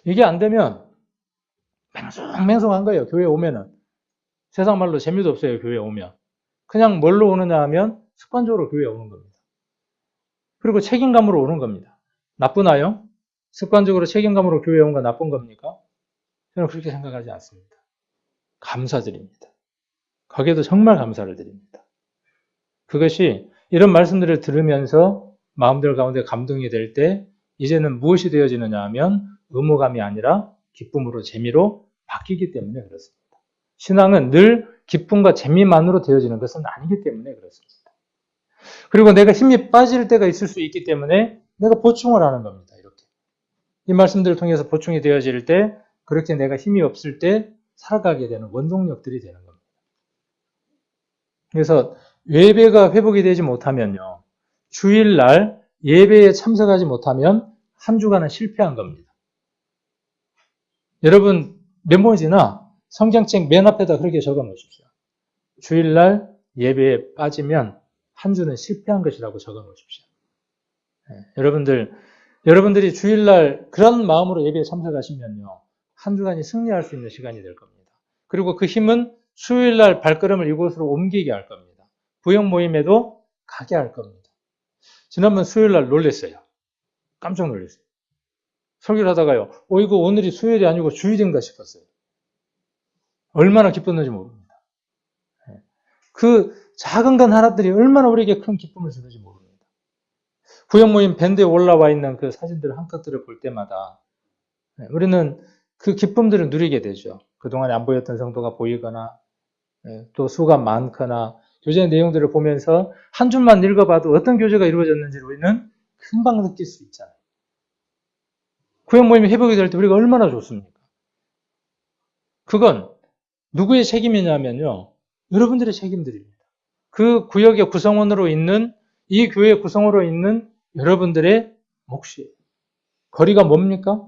이게 안 되면 맹성한 거예요. 교회 오면은. 세상 말로 재미도 없어요. 교회 오면. 그냥 뭘로 오느냐 하면 습관적으로 교회에 오는 겁니다. 그리고 책임감으로 오는 겁니다. 나쁘나요? 습관적으로 책임감으로 교회에 온 건 나쁜 겁니까? 저는 그렇게 생각하지 않습니다. 감사드립니다. 거기에도 정말 감사를 드립니다. 그것이 이런 말씀들을 들으면서 마음들 가운데 감동이 될 때 이제는 무엇이 되어지느냐 하면 의무감이 아니라 기쁨으로 재미로 바뀌기 때문에 그렇습니다. 신앙은 늘 기쁨과 재미만으로 되어지는 것은 아니기 때문에 그렇습니다. 그리고 내가 힘이 빠질 때가 있을 수 있기 때문에 내가 보충을 하는 겁니다. 이렇게. 이 말씀들을 통해서 보충이 되어질 때 그렇게 내가 힘이 없을 때 살아가게 되는 원동력들이 되는 겁니다. 그래서 예배가 회복이 되지 못하면요. 주일날 예배에 참석하지 못하면 한 주간은 실패한 겁니다. 여러분 몇 번이나 성경책 맨 앞에다 그렇게 적어 놓으십시오. 주일날 예배에 빠지면 한 주는 실패한 것이라고 적어 놓으십시오. 여러분들이 주일날 그런 마음으로 예배에 참석하시면요. 한 주간이 승리할 수 있는 시간이 될 겁니다. 그리고 그 힘은 수요일날 발걸음을 이곳으로 옮기게 할 겁니다. 부영 모임에도 가게 할 겁니다. 지난번 수요일날 놀랐어요. 깜짝 놀랐어요. 설교를 하다가요. 이거 오늘이 수요일이 아니고 주일인가 싶었어요. 얼마나 기뻤는지 모릅니다. 그 작은 건 하나들이 얼마나 우리에게 큰 기쁨을 주는지 모릅니다. 부영 모임 밴드에 올라와 있는 그 사진들 한 컷들을 볼 때마다 우리는 그 기쁨들을 누리게 되죠. 그동안에 안 보였던 성도가 보이거나 또 수가 많거나 교제 내용들을 보면서 한 줄만 읽어봐도 어떤 교제가 이루어졌는지를 우리는 금방 느낄 수 있잖아요. 구역 모임이 회복이 될 때 우리가 얼마나 좋습니까? 그건 누구의 책임이냐면요. 여러분들의 책임들입니다. 그 구역의 구성원으로 있는 이 교회 구성으로 있는 여러분들의 몫이에요. 거리가 뭡니까?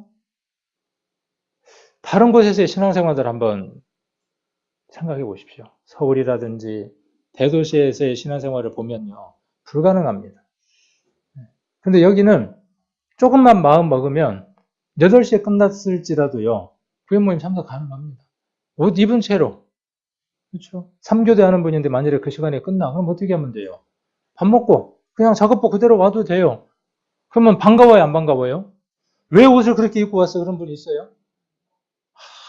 다른 곳에서의 신앙생활들 한번 생각해 보십시오. 서울이라든지 대도시에서의 신앙생활을 보면요. 불가능합니다. 근데 여기는 조금만 마음 먹으면 8시에 끝났을지라도요. 구역 모임 참석 가능합니다. 옷 입은 채로. 그렇죠? 3교대 하는 분인데 만일에 그 시간에 끝나. 그럼 어떻게 하면 돼요? 밥 먹고 그냥 작업복 그대로 와도 돼요. 그러면 반가워요, 안 반가워요? 왜 옷을 그렇게 입고 왔어? 그런 분이 있어요?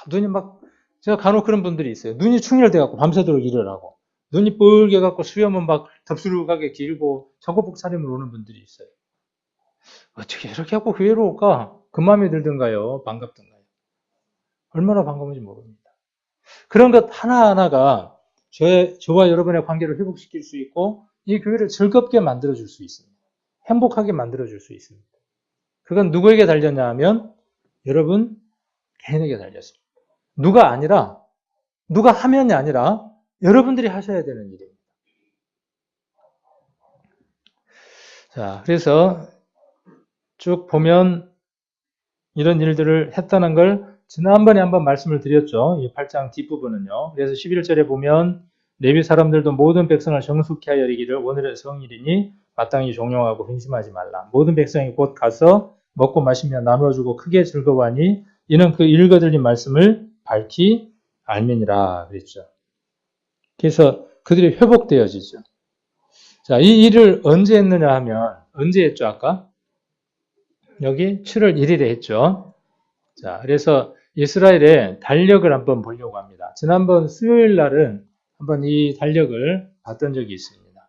눈이 막, 제가 간혹 그런 분들이 있어요. 눈이 충혈돼갖고 밤새도록 일을 하고, 눈이 뻘개갖고 수염은 막 덥수룩하게 길고 작업복 차림으로 오는 분들이 있어요. 어떻게 이렇게 하고 교회로 올까? 그 마음이 들던가요? 반갑던가요? 얼마나 반가운지 모릅니다. 그런 것 하나하나가 저와 여러분의 관계를 회복시킬 수 있고, 이 교회를 즐겁게 만들어줄 수 있습니다. 행복하게 만들어줄 수 있습니다. 그건 누구에게 달렸냐 하면, 여러분 개인에게 달렸습니다. 누가 하면이 아니라 여러분들이 하셔야 되는 일입니다. 자, 그래서 쭉 보면 이런 일들을 했다는 걸 지난번에 한번 말씀을 드렸죠. 이 8장 뒷부분은요. 그래서 11절에 보면 레위 사람들도 모든 백성을 정숙케 하여 이르기를 오늘은 성일이니 마땅히 종용하고 근심하지 말라. 모든 백성이 곧 가서 먹고 마시며 나누어주고 크게 즐거워하니 이는 그 읽어드린 말씀을 밝히 알면이라 그랬죠. 그래서 그들이 회복되어지죠. 자, 이 일을 언제 했느냐 하면 언제 했죠 아까? 여기 7월 1일에 했죠. 자, 그래서 이스라엘의 달력을 한번 보려고 합니다. 지난번 수요일 날은 한번 이 달력을 봤던 적이 있습니다.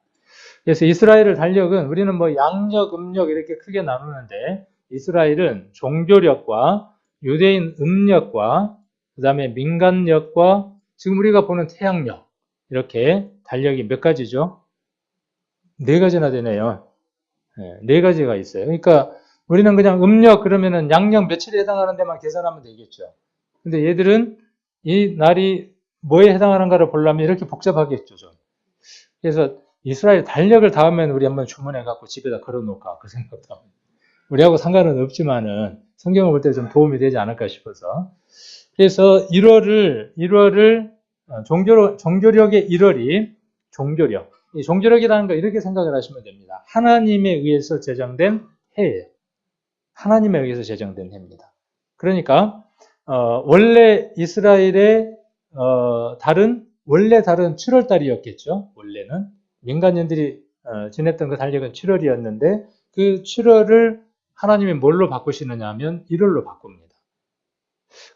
그래서 이스라엘의 달력은 우리는 뭐 양력, 음력 이렇게 크게 나누는데 이스라엘은 종교력과 유대인 음력과 그 다음에 민간력과 지금 우리가 보는 태양력 이렇게 달력이 몇 가지죠? 4가지나 되네요. 네 가지가 있어요. 그러니까 우리는 그냥 음력 그러면은 양력 며칠에 해당하는 데만 계산하면 되겠죠. 근데 얘들은 이 날이 뭐에 해당하는가를 보려면 이렇게 복잡하겠죠, 좀. 그래서 이스라엘 달력을 다음엔 우리 한번 주문해 갖고 집에다 걸어 놓을까 그 생각도 합니다. 우리하고 상관은 없지만은 성경을 볼 때 좀 도움이 되지 않을까 싶어서. 그래서 1월을 종교력의 1월이 종교력. 이 종교력이라는 거 이렇게 생각을 하시면 됩니다. 하나님에 의해서 제정된 해예요. 하나님에 의해서 제정된 해입니다. 그러니까 원래 이스라엘의 원래 달은 7월 달이었겠죠. 원래는 민간인들이 지냈던 그 달력은 7월이었는데 그 7월을 하나님이 뭘로 바꾸시느냐 하면 1월로 바꿉니다.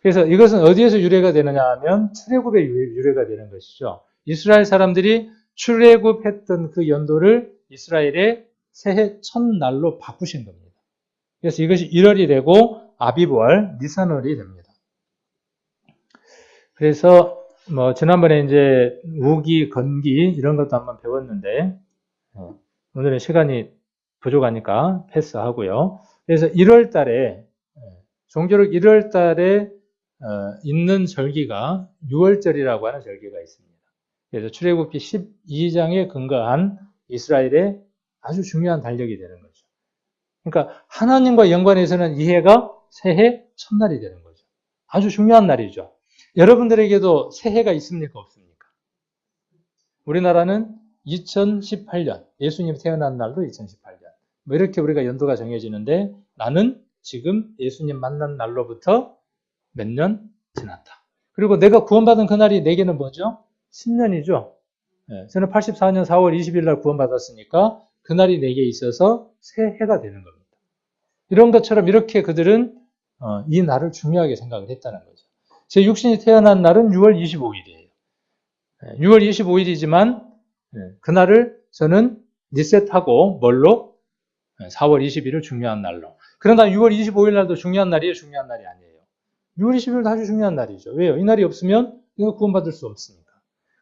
그래서 이것은 어디에서 유래가 되느냐 하면 출애굽의 유래가 되는 것이죠. 이스라엘 사람들이 출애굽했던 그 연도를 이스라엘의 새해 첫날로 바꾸신 겁니다. 그래서 이것이 1월이 되고 아비브월, 니산월이 됩니다. 그래서 뭐 지난번에 이제 우기, 건기 이런 것도 한번 배웠는데 오늘은 시간이 부족하니까 패스하고요. 그래서 1월 달에 종교력 1월 달에 있는 절기가 6월절이라고 하는 절기가 있습니다. 그래서 출애굽기 12장에 근거한 이스라엘의 아주 중요한 달력이 되는 거죠. 그러니까 하나님과 연관해서는 이 해가 새해 첫날이 되는 거죠. 아주 중요한 날이죠. 여러분들에게도 새해가 있습니까? 없습니까? 우리나라는 2018년, 예수님 태어난 날도 2018년. 뭐 이렇게 우리가 연도가 정해지는데 나는 지금 예수님 만난 날로부터 몇 년 지났다. 그리고 내가 구원받은 그날이 내게는 뭐죠? 신년이죠. 저는 84년 4월 20일 날 구원받았으니까 그날이 내게 있어서 새해가 되는 겁니다. 이런 것처럼 이렇게 그들은 이 날을 중요하게 생각을 했다는 거죠. 제 육신이 태어난 날은 6월 25일이에요. 6월 25일이지만 그날을 저는 리셋하고 뭘로? 4월 20일을 중요한 날로. 그러나 6월 25일 날도 중요한 날이에요? 중요한 날이 아니에요. 6월 20일도 아주 중요한 날이죠. 왜요? 이 날이 없으면 이거 구원받을 수 없으니까.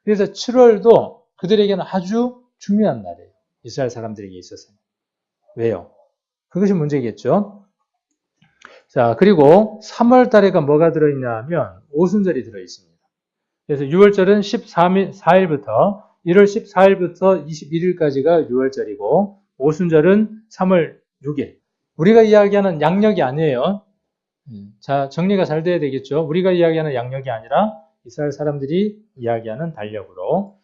그래서 7월도 그들에게는 아주 중요한 날이에요. 이스라엘 사람들에게 있어서는. 왜요? 그것이 문제겠죠. 자, 그리고 3월 달에가 뭐가 들어있냐 하면 오순절이 들어있습니다. 그래서 6월절은 14일부터 1월 14일부터 21일까지가 6월절이고 오순절은 3월 6일. 우리가 이야기하는 양력이 아니에요. 자, 정리가 잘 돼야 되겠죠. 우리가 이야기하는 양력이 아니라 이스라엘 사람들이 이야기하는 달력으로.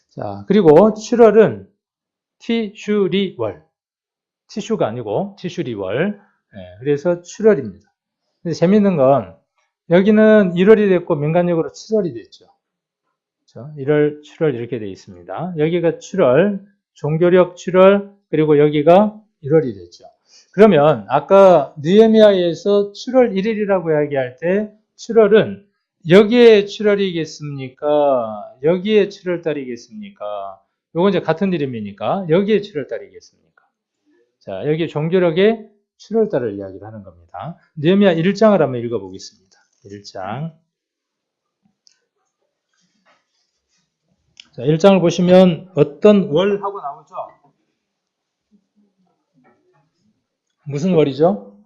자, 그리고 7월은 티슈리월. 티슈가 아니고 티슈리월. 그래서 7월입니다. 근데 재밌는 건 여기는 1월이 됐고 민간력으로 7월이 됐죠. 그렇죠? 1월, 7월 이렇게 되어 있습니다. 여기가 7월, 종교력 7월, 그리고 여기가 1월이 됐죠. 그러면 아까 느헤미야에서 7월 1일이라고 이야기할 때 7월은 여기에 7월이겠습니까? 여기에 7월달이겠습니까? 요건 이제 같은 이름이니까 여기에 7월달이겠습니까? 자, 여기 종교력의 7월달을 이야기를 하는 겁니다. 느헤미야 1장을 한번 읽어보겠습니다. 1장. 자, 1장을 보시면 어떤 월하고 나오죠? 무슨 월이죠?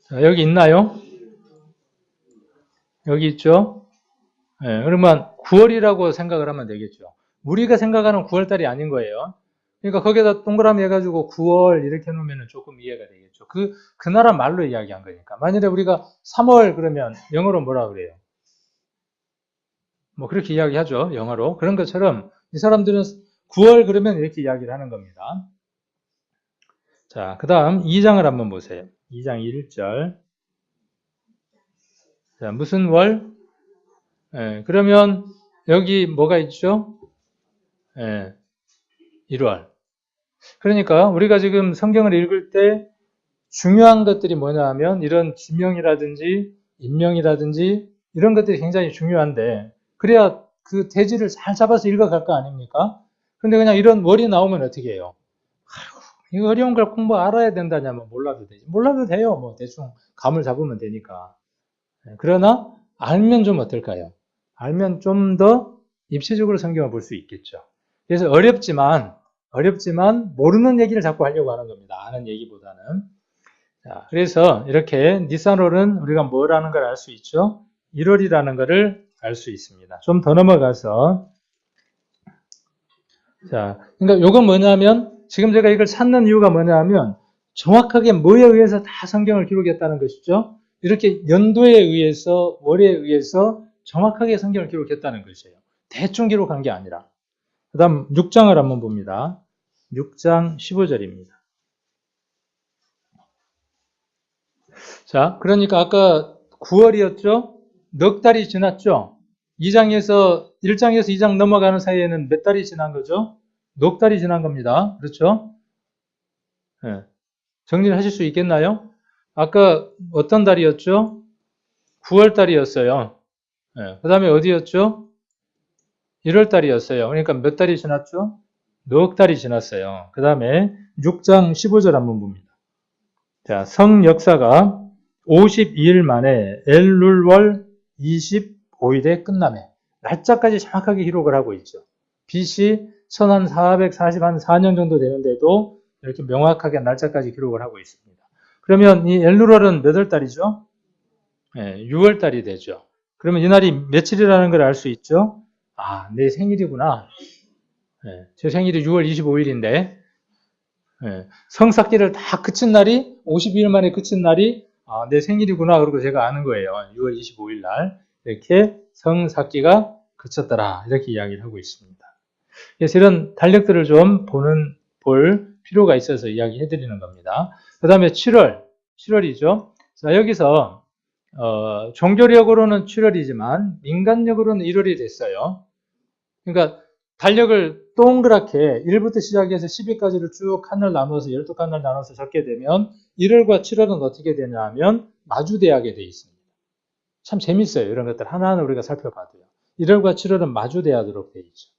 자, 여기 있나요? 여기 있죠? 그러면 9월이라고 생각을 하면 되겠죠. 우리가 생각하는 9월달이 아닌 거예요. 그러니까 거기에다 동그라미 해가지고 9월 이렇게 해놓으면 조금 이해가 되겠죠. 그 나라 말로 이야기한 거니까. 만일에 우리가 3월 그러면 영어로 뭐라 그래요? 뭐 그렇게 이야기하죠. 영어로. 그런 것처럼 이 사람들은 9월 그러면 이렇게 이야기를 하는 겁니다. 자, 그 다음 2장을 한번 보세요. 2장 1절. 자, 무슨 월? 그러면 여기 뭐가 있죠? 1월. 그러니까 우리가 지금 성경을 읽을 때 중요한 것들이 뭐냐 하면 이런 지명이라든지 인명이라든지 이런 것들이 굉장히 중요한데 그래야 그 대지를 잘 잡아서 읽어갈 거 아닙니까? 근데 그냥 이런 월이 나오면 어떻게 해요? 이거 어려운 걸 공부 알아야 된다냐면 몰라도 되지. 몰라도 돼요. 뭐 대충 감을 잡으면 되니까. 그러나 알면 좀 어떨까요? 알면 좀 더 입체적으로 성경을 볼 수 있겠죠. 그래서 어렵지만 모르는 얘기를 자꾸 하려고 하는 겁니다. 아는 얘기보다는. 자, 그래서 이렇게 니산월은 우리가 뭐라는 걸 알 수 있죠? 1월이라는 것을 알 수 있습니다. 좀 더 넘어가서 자, 그러니까 이건 뭐냐면 지금 제가 이걸 찾는 이유가 뭐냐면 정확하게 뭐에 의해서 다 성경을 기록했다는 것이죠. 이렇게 연도에 의해서 월에 의해서 정확하게 성경을 기록했다는 것이에요. 대충 기록한 게 아니라. 그 다음 6장을 한번 봅니다. 6장 15절입니다. 자, 그러니까 아까 9월이었죠? 넉 달이 지났죠? 1장에서 2장 넘어가는 사이에는 몇 달이 지난 거죠? 넉 달이 지난 겁니다. 그렇죠? 네. 정리를 하실 수 있겠나요? 아까 어떤 달이었죠? 9월 달이었어요. 네. 그 다음에 어디였죠? 1월 달이었어요. 그러니까 몇 달이 지났죠? 넉 달이 지났어요. 그 다음에 6장 15절 한번 봅니다. 자, 성 역사가 52일 만에 엘룰월 25일에 끝나매 날짜까지 정확하게 기록을 하고 있죠. BC 1440한 4년 정도 되는데도 이렇게 명확하게 날짜까지 기록을 하고 있습니다. 그러면 이 엘룰월은 몇 월 달이죠? 6월 달이 되죠. 그러면 이 날이 며칠이라는 걸 알 수 있죠? 아, 내 생일이구나. 제 생일이 6월 25일인데 성삭기를 다 그친 날이 52일 만에 그친 날이 내 생일이구나 그러고 제가 아는 거예요. 6월 25일 날 이렇게 성삭기가 그쳤더라 이렇게 이야기를 하고 있습니다. 그래서 이런 달력들을 좀 볼 필요가 있어서 이야기해 드리는 겁니다. 그 다음에 7월이죠. 자, 여기서 종교력으로는 7월이지만 민간력으로는 1월이 됐어요. 그러니까 달력을 동그랗게 1부터 시작해서 10일까지를 쭉 칸을 나눠서 12칸을 나눠서 적게 되면 1월과 7월은 어떻게 되냐 하면 마주대하게 되어 있습니다. 참 재밌어요. 이런 것들 하나하나 우리가 살펴봐도요. 1월과 7월은 마주대하도록 되어 있죠.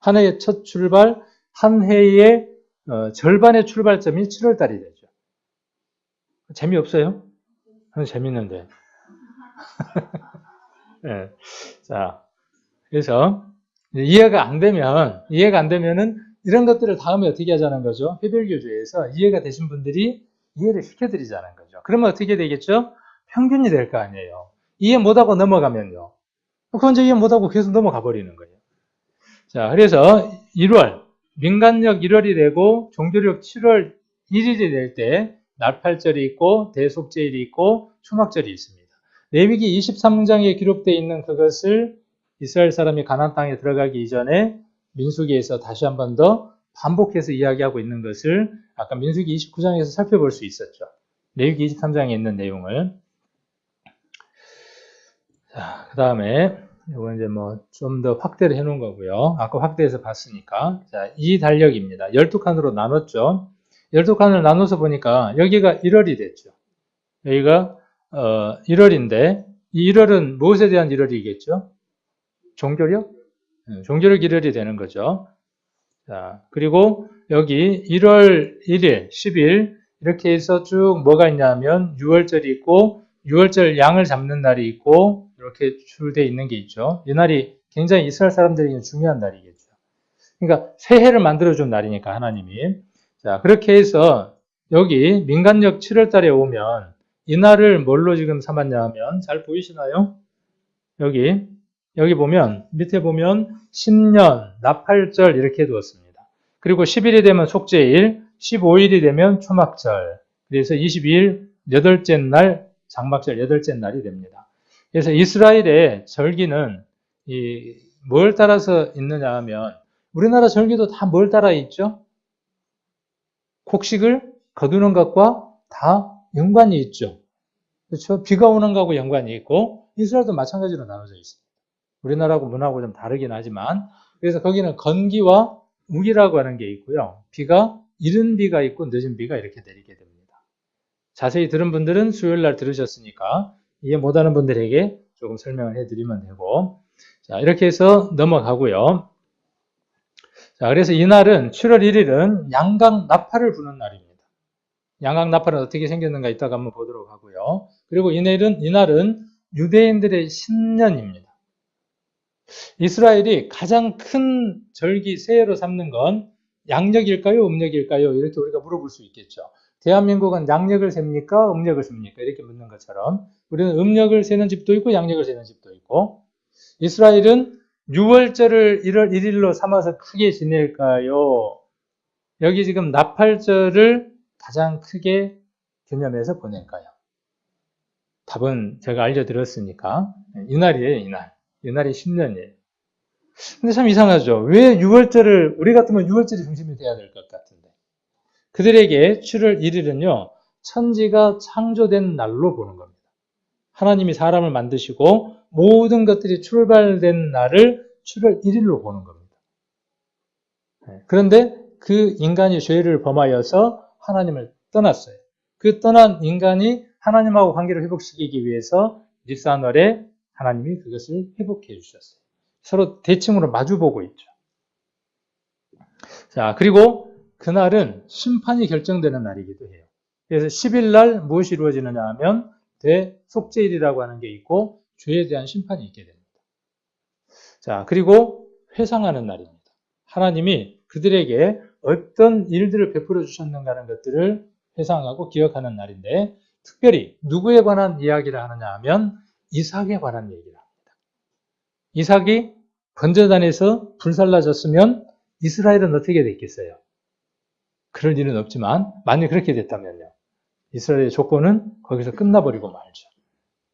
한 해의 첫 출발, 한 해의 절반의 출발점이 7월달이 되죠. 재미없어요? 재밌는데. 네. 자, 그래서 이해가 안 되면은 이런 것들을 다음에 어떻게 하자는 거죠? 해별교주에서 이해가 되신 분들이 이해를 시켜드리자는 거죠. 그러면 어떻게 되겠죠? 평균이 될 거 아니에요. 이해 못하고 넘어가면요. 그건 이제 이해 못하고 계속 넘어가 버리는 거예요. 자, 그래서 1월, 민간력 1월이 되고 종교력 7월 1일이 될 때 날팔절이 있고 대속제일이 있고 초막절이 있습니다. 레위기 23장에 기록되어 있는 그것을 이스라엘 사람이 가나안 땅에 들어가기 이전에 민수기에서 다시 한 번 더 반복해서 이야기하고 있는 것을 아까 민수기 29장에서 살펴볼 수 있었죠. 레위기 23장에 있는 내용을. 자, 그 다음에 이건 이제 뭐 좀 더 확대를 해 놓은 거고요. 아까 확대해서 봤으니까. 자, 이 달력입니다. 12칸으로 나눴죠. 12칸을 나눠서 보니까 여기가 1월이 됐죠. 여기가 1월인데 이 1월은 무엇에 대한 1월이겠죠? 종교력? 종교력 1월이 되는 거죠. 자, 그리고 여기 1월 1일, 10일 이렇게 해서 쭉 뭐가 있냐면 6월절이 있고 6월절 양을 잡는 날이 있고 이렇게 줄되어 있는 게 있죠. 이 날이 굉장히 이스라엘 사람들에게는 중요한 날이겠죠. 그러니까 새해를 만들어준 날이니까 하나님이. 자, 그렇게 해서 여기 민간력 7월 달에 오면 이 날을 뭘로 지금 삼았냐 하면 잘 보이시나요? 여기 보면 밑에 보면 신년, 나팔절 이렇게 두었습니다. 그리고 10일이 되면 속죄일, 15일이 되면 초막절. 그래서 22일, 여덟째 날, 장막절 여덟째 날이 됩니다. 그래서 이스라엘의 절기는 뭘 따라서 있느냐 하면, 우리나라 절기도 다 뭘 따라 있죠? 곡식을 거두는 것과 다 연관이 있죠. 그렇죠? 비가 오는 것하고 연관이 있고, 이스라엘도 마찬가지로 나눠져 있습니다. 우리나라하고 문화하고 좀 다르긴 하지만, 그래서 거기는 건기와 우기라고 하는 게 있고요. 비가 이른 비가 있고 늦은 비가 이렇게 내리게 됩니다. 자세히 들은 분들은 수요일 날 들으셨으니까 이해 못하는 분들에게 조금 설명을 해드리면 되고, 자, 이렇게 해서 넘어가고요. 자, 그래서 이날은 7월 1일은 양각 나팔을 부는 날입니다. 양각 나팔은 어떻게 생겼는가 이따가 한번 보도록 하고요. 그리고 이날은 유대인들의 신년입니다. 이스라엘이 가장 큰 절기 세례로 삼는 건 양력일까요? 음력일까요? 이렇게 우리가 물어볼 수 있겠죠. 대한민국은 양력을 셉니까? 음력을 셉니까? 이렇게 묻는 것처럼 우리는 음력을 세는 집도 있고 양력을 세는 집도 있고, 이스라엘은 6월절을 1월 1일로 삼아서 크게 지낼까요? 여기 지금 나팔절을 가장 크게 기념해서 보낼까요? 답은 제가 알려드렸으니까 이날이에요, 이날. 이날이 10년이에요. 근데 참 이상하죠. 왜 6월절을, 우리 같으면 6월절이 중심이 돼야 될 것 같은데. 그들에게 7월 1일은요, 천지가 창조된 날로 보는 겁니다. 하나님이 사람을 만드시고 모든 것들이 출발된 날을 7월 1일로 보는 겁니다. 그런데 그 인간이 죄를 범하여서 하나님을 떠났어요. 그 떠난 인간이 하나님하고 관계를 회복시키기 위해서 니산월에 하나님이 그것을 회복해 주셨어요. 서로 대칭으로 마주보고 있죠. 자, 그리고 그날은 심판이 결정되는 날이기도 해요. 그래서 10일 날 무엇이 이루어지느냐 하면 대속죄일이라고 하는 게 있고 죄에 대한 심판이 있게 됩니다. 자, 그리고 회상하는 날입니다. 하나님이 그들에게 어떤 일들을 베풀어 주셨는가 하는 것들을 회상하고 기억하는 날인데, 특별히 누구에 관한 이야기를 하느냐 하면 이삭에 관한 얘기를 합니다. 이삭이 번제단에서 불살라졌으면 이스라엘은 어떻게 됐겠어요? 그럴 일은 없지만 만약 그렇게 됐다면요, 이스라엘의 조건은 거기서 끝나버리고 말죠.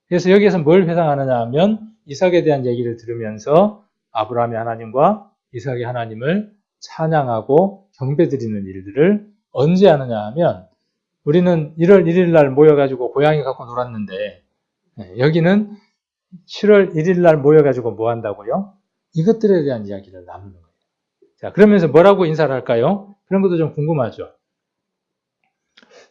그래서 여기에서 뭘 회상하느냐 하면 이삭에 대한 얘기를 들으면서 아브라함의 하나님과 이삭의 하나님을 찬양하고 경배드리는 일들을 언제 하느냐 하면, 우리는 1월 1일 날 모여가지고 고양이 갖고 놀았는데 여기는 7월 1일 날 모여가지고 뭐 한다고요? 이것들에 대한 이야기를 나누는 거예요. 자, 그러면서 뭐라고 인사를 할까요? 그런 것도 좀 궁금하죠.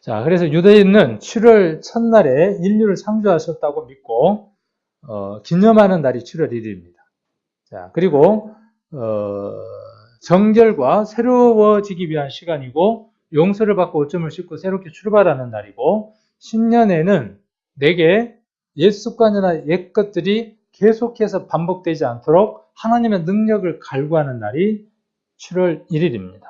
자, 그래서 유대인은 7월 첫날에 인류를 창조하셨다고 믿고 기념하는 날이 7월 1일입니다. 자, 그리고 정결과 새로워지기 위한 시간이고, 용서를 받고 오점을 씻고 새롭게 출발하는 날이고, 신년에는 내게 옛 습관이나 옛 것들이 계속해서 반복되지 않도록 하나님의 능력을 갈구하는 날이 7월 1일입니다.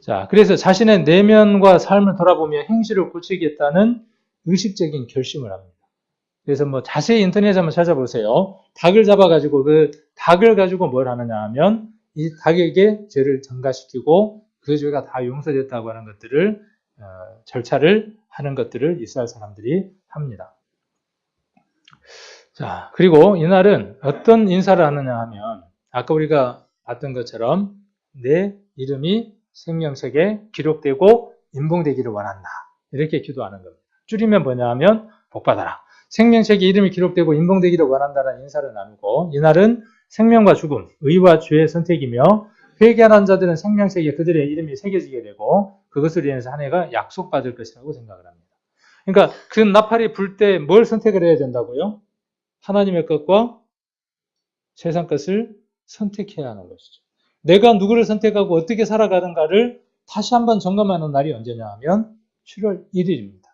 자, 그래서 자신의 내면과 삶을 돌아보며 행실을 고치겠다는 의식적인 결심을 합니다. 그래서 뭐 자세히 인터넷에 한번 찾아보세요. 닭을 잡아가지고 그 닭을 가지고 뭘 하느냐 하면 이 닭에게 죄를 전가시키고 그 죄가 다 용서됐다고 하는 것들을 절차를 하는 것들을 이스라엘 사람들이 합니다. 자, 그리고 이날은 어떤 인사를 하느냐 하면 아까 우리가 봤던 것처럼 내 이름이 생명책에 기록되고 인봉되기를 원한다, 이렇게 기도하는 겁니다. 줄이면 뭐냐 하면 복받아라. 생명책에 이름이 기록되고 인봉되기를 원한다는 인사를 나누고, 이날은 생명과 죽음, 의와 죄의 선택이며 회개하는 자들은 생명책에 그들의 이름이 새겨지게 되고 그것을 인해서 한 해가 약속받을 것이라고 생각을 합니다. 그러니까 그 나팔이 불 때 뭘 선택을 해야 된다고요? 하나님의 것과 세상 것을 선택해야 하는 것이죠. 내가 누구를 선택하고 어떻게 살아가는가를 다시 한번 점검하는 날이 언제냐 하면 7월 1일입니다.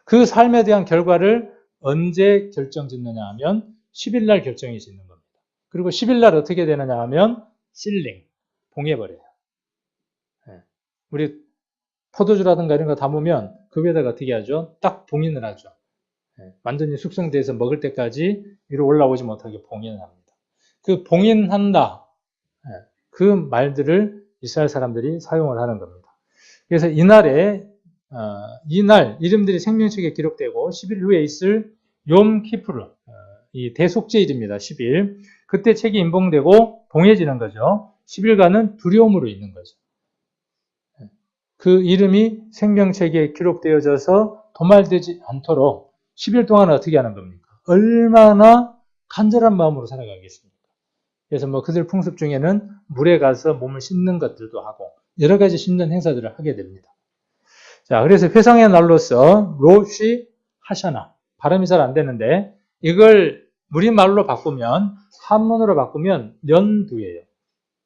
그 삶에 대한 결과를 언제 결정짓느냐 하면 10일 날 결정이 짓는 겁니다. 그리고 10일 날 어떻게 되느냐 하면 실링, 봉해버려요. 우리 포도주라든가 이런 거 담으면 그 위에다가 어떻게 하죠? 딱 봉인을 하죠. 완전히 숙성돼서 먹을 때까지 위로 올라오지 못하게 봉인을 합니다. 그 봉인한다, 그 말들을 이스라엘 사람들이 사용을 하는 겁니다. 그래서 이날에 이날 이름들이 생명책에 기록되고 10일 후에 있을 욤 키푸르, 이 대속죄일입니다. 10일. 그때 책이 인봉되고 봉해지는 거죠. 10일간은 두려움으로 있는 거죠. 그 이름이 생명책에 기록되어져서 도말되지 않도록 10일 동안 어떻게 하는 겁니까? 얼마나 간절한 마음으로 살아가겠습니까? 그래서 뭐 그들 풍습 중에는 물에 가서 몸을 씻는 것들도 하고 여러 가지 씻는 행사들을 하게 됩니다. 자, 그래서 회상의 날로서 로시 하샤나, 발음이 잘 안 되는데 이걸 우리말로 바꾸면, 한문으로 바꾸면 연두예요.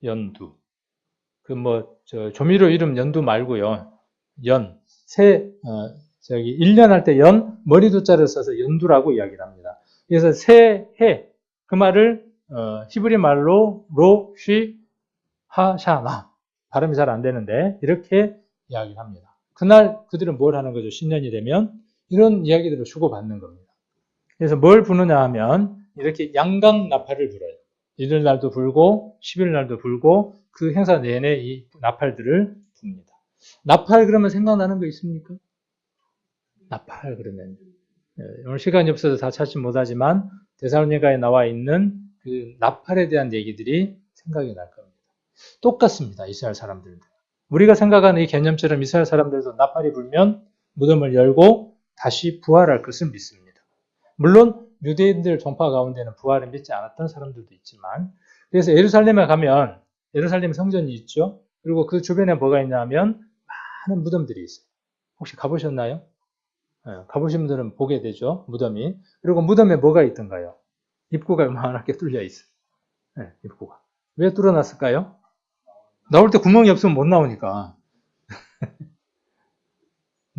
연두. 조미료 이름 연두 말고요. 1년 할 때 머리두자를 써서 연두라고 이야기를 합니다. 그래서 새해, 그 말을, 히브리 말로 로시 하샤나. 발음이 잘 안 되는데, 이렇게 이야기를 합니다. 그날 그들은 뭘 하는 거죠? 신년이 되면? 이런 이야기들을 주고받는 겁니다. 그래서 뭘 부느냐 하면, 이렇게 양강 나팔을 불어요. 이들 날도 불고, 10일 날도 불고, 그 행사 내내 이 나팔들을 붑니다. 나팔 그러면 생각나는 거 있습니까? 나팔 그러면. 오늘 시간이 없어서 다 찾지 못하지만, 데살로니가에 나와 있는 그 나팔에 대한 얘기들이 생각이 날 겁니다. 똑같습니다. 이스라엘 사람들도. 우리가 생각하는 이 개념처럼 이스라엘 사람들도 나팔이 불면 무덤을 열고 다시 부활할 것을 믿습니다. 물론 유대인들 종파 가운데는 부활을 믿지 않았던 사람들도 있지만, 그래서 예루살렘에 가면 예루살렘 성전이 있죠. 그리고 그 주변에 뭐가 있냐면 많은 무덤들이 있어요. 혹시 가보셨나요? 가보신 분들은 보게 되죠. 무덤이. 그리고 무덤에 뭐가 있던가요? 입구가 요만하게 뚫려 있어요. 입구가. 왜 뚫어놨을까요? 나올 때 구멍이 없으면 못 나오니까.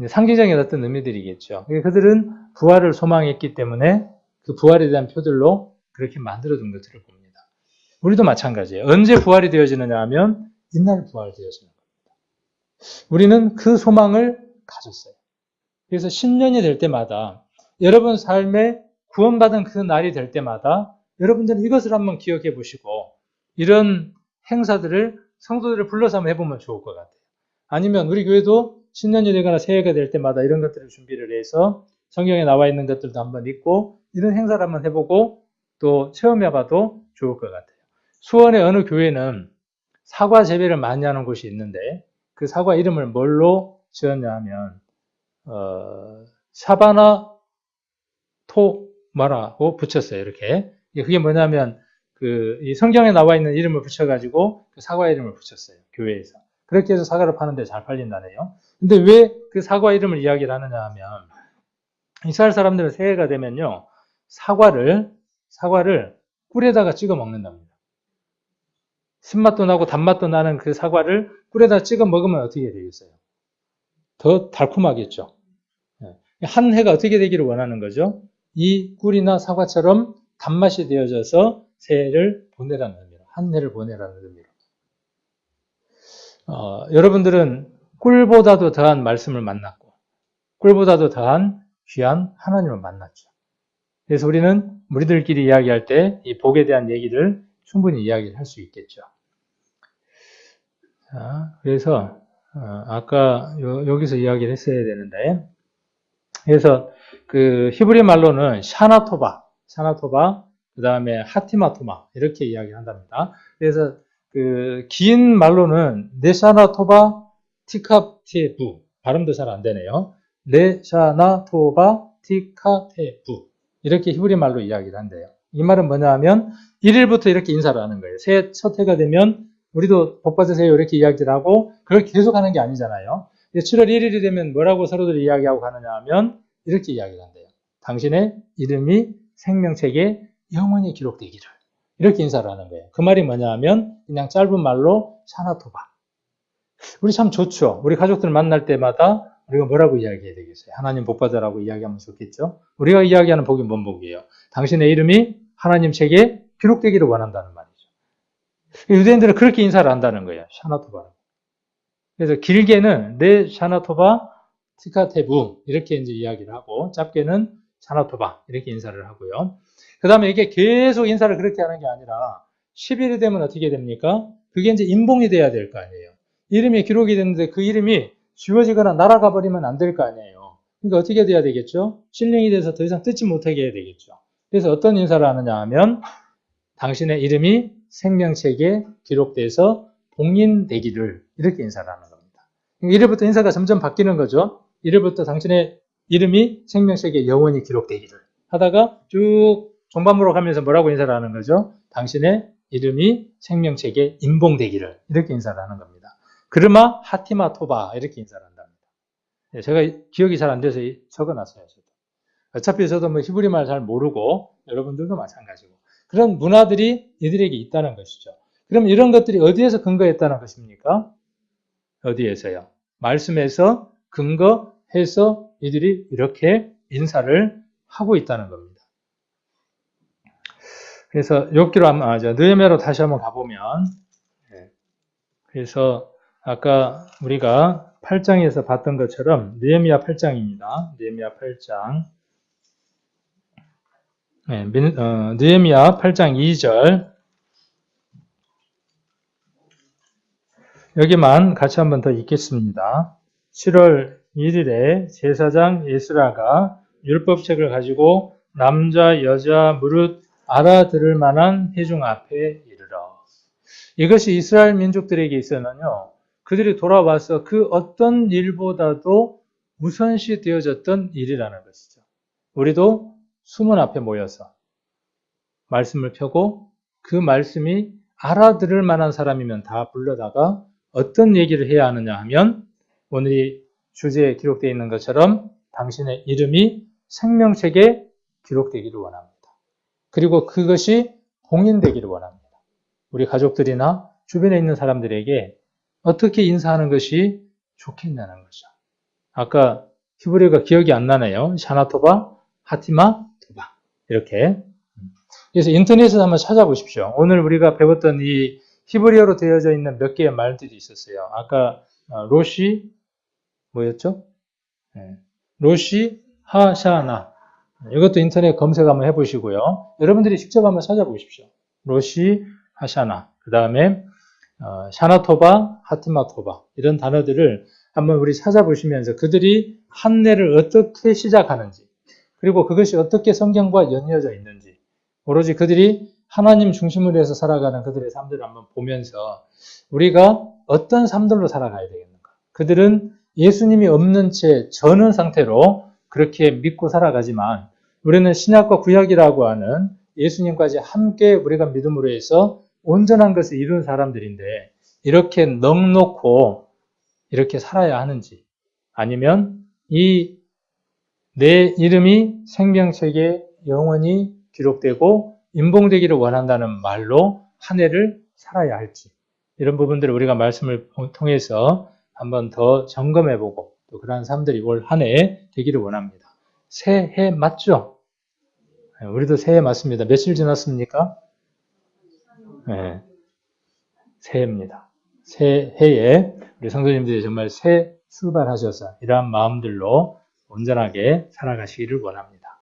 상징적인 어떤 의미들이겠죠. 그들은 부활을 소망했기 때문에 그 부활에 대한 표들로 그렇게 만들어둔 것들을 봅니다. 우리도 마찬가지예요. 언제 부활이 되어지느냐 하면 이날 부활되어지는 겁니다. 우리는 그 소망을 가졌어요. 그래서 신년이 될 때마다 여러분 삶에 구원받은 그 날이 될 때마다 여러분들은 이것을 한번 기억해 보시고 이런 행사들을 성도들을 불러서 한번 해보면 좋을 것 같아요. 아니면 우리 교회도 신년이 되거나 새해가 될 때마다 이런 것들을 준비를 해서 성경에 나와 있는 것들도 한번 읽고 이런 행사를 한번 해보고 또 체험해봐도 좋을 것 같아요. 수원의 어느 교회는 사과 재배를 많이 하는 곳이 있는데 그 사과 이름을 뭘로 지었냐 하면 사바나 토마라고 붙였어요. 이렇게. 그게 뭐냐면 이 성경에 나와 있는 이름을 붙여가지고 그 사과 이름을 붙였어요. 교회에서. 그렇게 해서 사과를 파는데 잘 팔린다네요. 근데 왜 그 사과 이름을 이야기를 하느냐 하면 이스라엘 사람들은 새해가 되면요. 사과를 꿀에다가 찍어 먹는답니다. 신맛도 나고 단맛도 나는 그 사과를 꿀에다 찍어 먹으면 어떻게 되겠어요? 더 달콤하겠죠. 한 해가 어떻게 되기를 원하는 거죠? 이 꿀이나 사과처럼 단맛이 되어져서 새해를 보내라는 의미로, 한 해를 보내라는 의미로. 여러분들은 꿀보다도 더한 말씀을 만났고, 꿀보다도 더한 귀한 하나님을 만났죠. 그래서 우리는 우리들끼리 이야기할 때 이 복에 대한 얘기를 충분히 이야기를 할 수 있겠죠. 자, 그래서 아까 여기서 이야기를 했어야 되는데, 그래서 그 히브리 말로는 샤나토바, 그 다음에 하티마토마 이렇게 이야기한답니다. 그래서 그 긴 말로는 네샤나토바 티카테부 발음도 잘 안 되네요. 네샤나토바 티카테부 이렇게 히브리 말로 이야기를 한대요. 이 말은 뭐냐 하면 1일부터 이렇게 인사를 하는 거예요. 새해 첫 해가 되면 우리도 복 받으세요 이렇게 이야기를 하고 그걸 계속 하는 게 아니잖아요. 7월 1일이 되면 뭐라고 서로들 이야기하고 가느냐 하면 이렇게 이야기를 한대요. 당신의 이름이 생명책에 영원히 기록되기를. 이렇게 인사를 하는 거예요. 그 말이 뭐냐 하면 그냥 짧은 말로 샤나토바. 우리 참 좋죠. 우리 가족들 만날 때마다 우리가 뭐라고 이야기해야 되겠어요? 하나님 복 받으라고 이야기하면 좋겠죠. 우리가 이야기하는 복이 뭔 복이에요? 당신의 이름이 하나님 책에 기록되기를 원한다는 말이죠. 유대인들은 그렇게 인사를 한다는 거예요. 샤나토바라고. 그래서 길게는 네 샤나토바 티카테부 이렇게 이제 이야기를 하고 짧게는 샤나토바 이렇게 인사를 하고요. 그 다음에 이게 계속 인사를 그렇게 하는 게 아니라 10일이 되면 어떻게 됩니까? 그게 이제 인봉이 돼야 될 거 아니에요. 이름이 기록이 됐는데 그 이름이 지워지거나 날아가 버리면 안 될 거 아니에요. 그러니까 어떻게 돼야 되겠죠? 실링이 돼서 더 이상 뜯지 못하게 해야 되겠죠. 그래서 어떤 인사를 하느냐 하면 당신의 이름이 생명책에 기록돼서 봉인되기를 이렇게 인사를 하는 겁니다. 이래부터 인사가 점점 바뀌는 거죠. 이래부터 당신의 이름이 생명책에 영원히 기록되기를 하다가 쭉 종반부로 가면서 뭐라고 인사를 하는 거죠? 당신의 이름이 생명책에 인봉되기를 이렇게 인사를 하는 겁니다. 그르마 하티마 토바 이렇게 인사를 한답니다. 제가 기억이 잘 안 돼서 적어놨어요. 저도. 어차피 저도 뭐 히브리 말 잘 모르고 여러분들도 마찬가지고 그런 문화들이 이들에게 있다는 것이죠. 그럼 이런 것들이 어디에서 근거했다는 것입니까? 어디에서요? 말씀에서 근거해서 이들이 이렇게 인사를 하고 있다는 겁니다. 그래서 욥기로 느헤미야로 다시 한번 가보면 그래서 아까 우리가 8장에서 봤던 것처럼 느헤미야 8장입니다. 느헤미야 8장 느헤미야 8장 2절 여기만 같이 한번 더 읽겠습니다. 7월 1일에 제사장 에스라가 율법책을 가지고 남자 여자 무릇 알아들을 만한 회중 앞에 이르러 이것이 이스라엘 민족들에게 있어서는요. 그들이 돌아와서 그 어떤 일보다도 우선시 되어졌던 일이라는 것이죠. 우리도 수문 앞에 모여서 말씀을 펴고 그 말씀이 알아들을 만한 사람이면 다 불러다가 어떤 얘기를 해야 하느냐 하면 오늘 이 주제에 기록되어 있는 것처럼 당신의 이름이 생명책에 기록되기를 원합니다. 그리고 그것이 봉인되기를 원합니다. 우리 가족들이나 주변에 있는 사람들에게 어떻게 인사하는 것이 좋겠냐는 거죠. 아까 히브리어가 기억이 안 나네요. 샤나토바, 하티마, 토바 이렇게. 그래서 인터넷에서 한번 찾아보십시오. 오늘 우리가 배웠던 이 히브리어로 되어져 있는 몇 개의 말들이 있었어요. 아까 로시 뭐였죠? 로시, 하샤나 이것도 인터넷 검색 한번 해보시고요. 여러분들이 직접 한번 찾아보십시오. 로시, 하샤나 그 다음에 샤나토바, 하티마토바 이런 단어들을 한번 우리 찾아보시면서 그들이 한례를 어떻게 시작하는지 그리고 그것이 어떻게 성경과 연이어져 있는지 오로지 그들이 하나님 중심으로 해서 살아가는 그들의 삶들을 한번 보면서 우리가 어떤 삶들로 살아가야 되겠는가. 그들은 예수님이 없는 채 저는 상태로 그렇게 믿고 살아가지만 우리는 신약과 구약이라고 하는 예수님까지 함께 우리가 믿음으로 해서 온전한 것을 이룬 사람들인데 이렇게 넉놓고 이렇게 살아야 하는지 아니면 이 내 이름이 생명책에 영원히 기록되고 인봉되기를 원한다는 말로 한 해를 살아야 할지 이런 부분들을 우리가 말씀을 통해서 한번 더 점검해보고 또 그러한 삶들이 올 한 해 되기를 원합니다. 새해 맞죠? 우리도 새해 맞습니다. 며칠 지났습니까? 네, 새해입니다. 새해에 우리 성도님들이 정말 새 출발하셔서 이러한 마음들로 온전하게 살아가시기를 원합니다.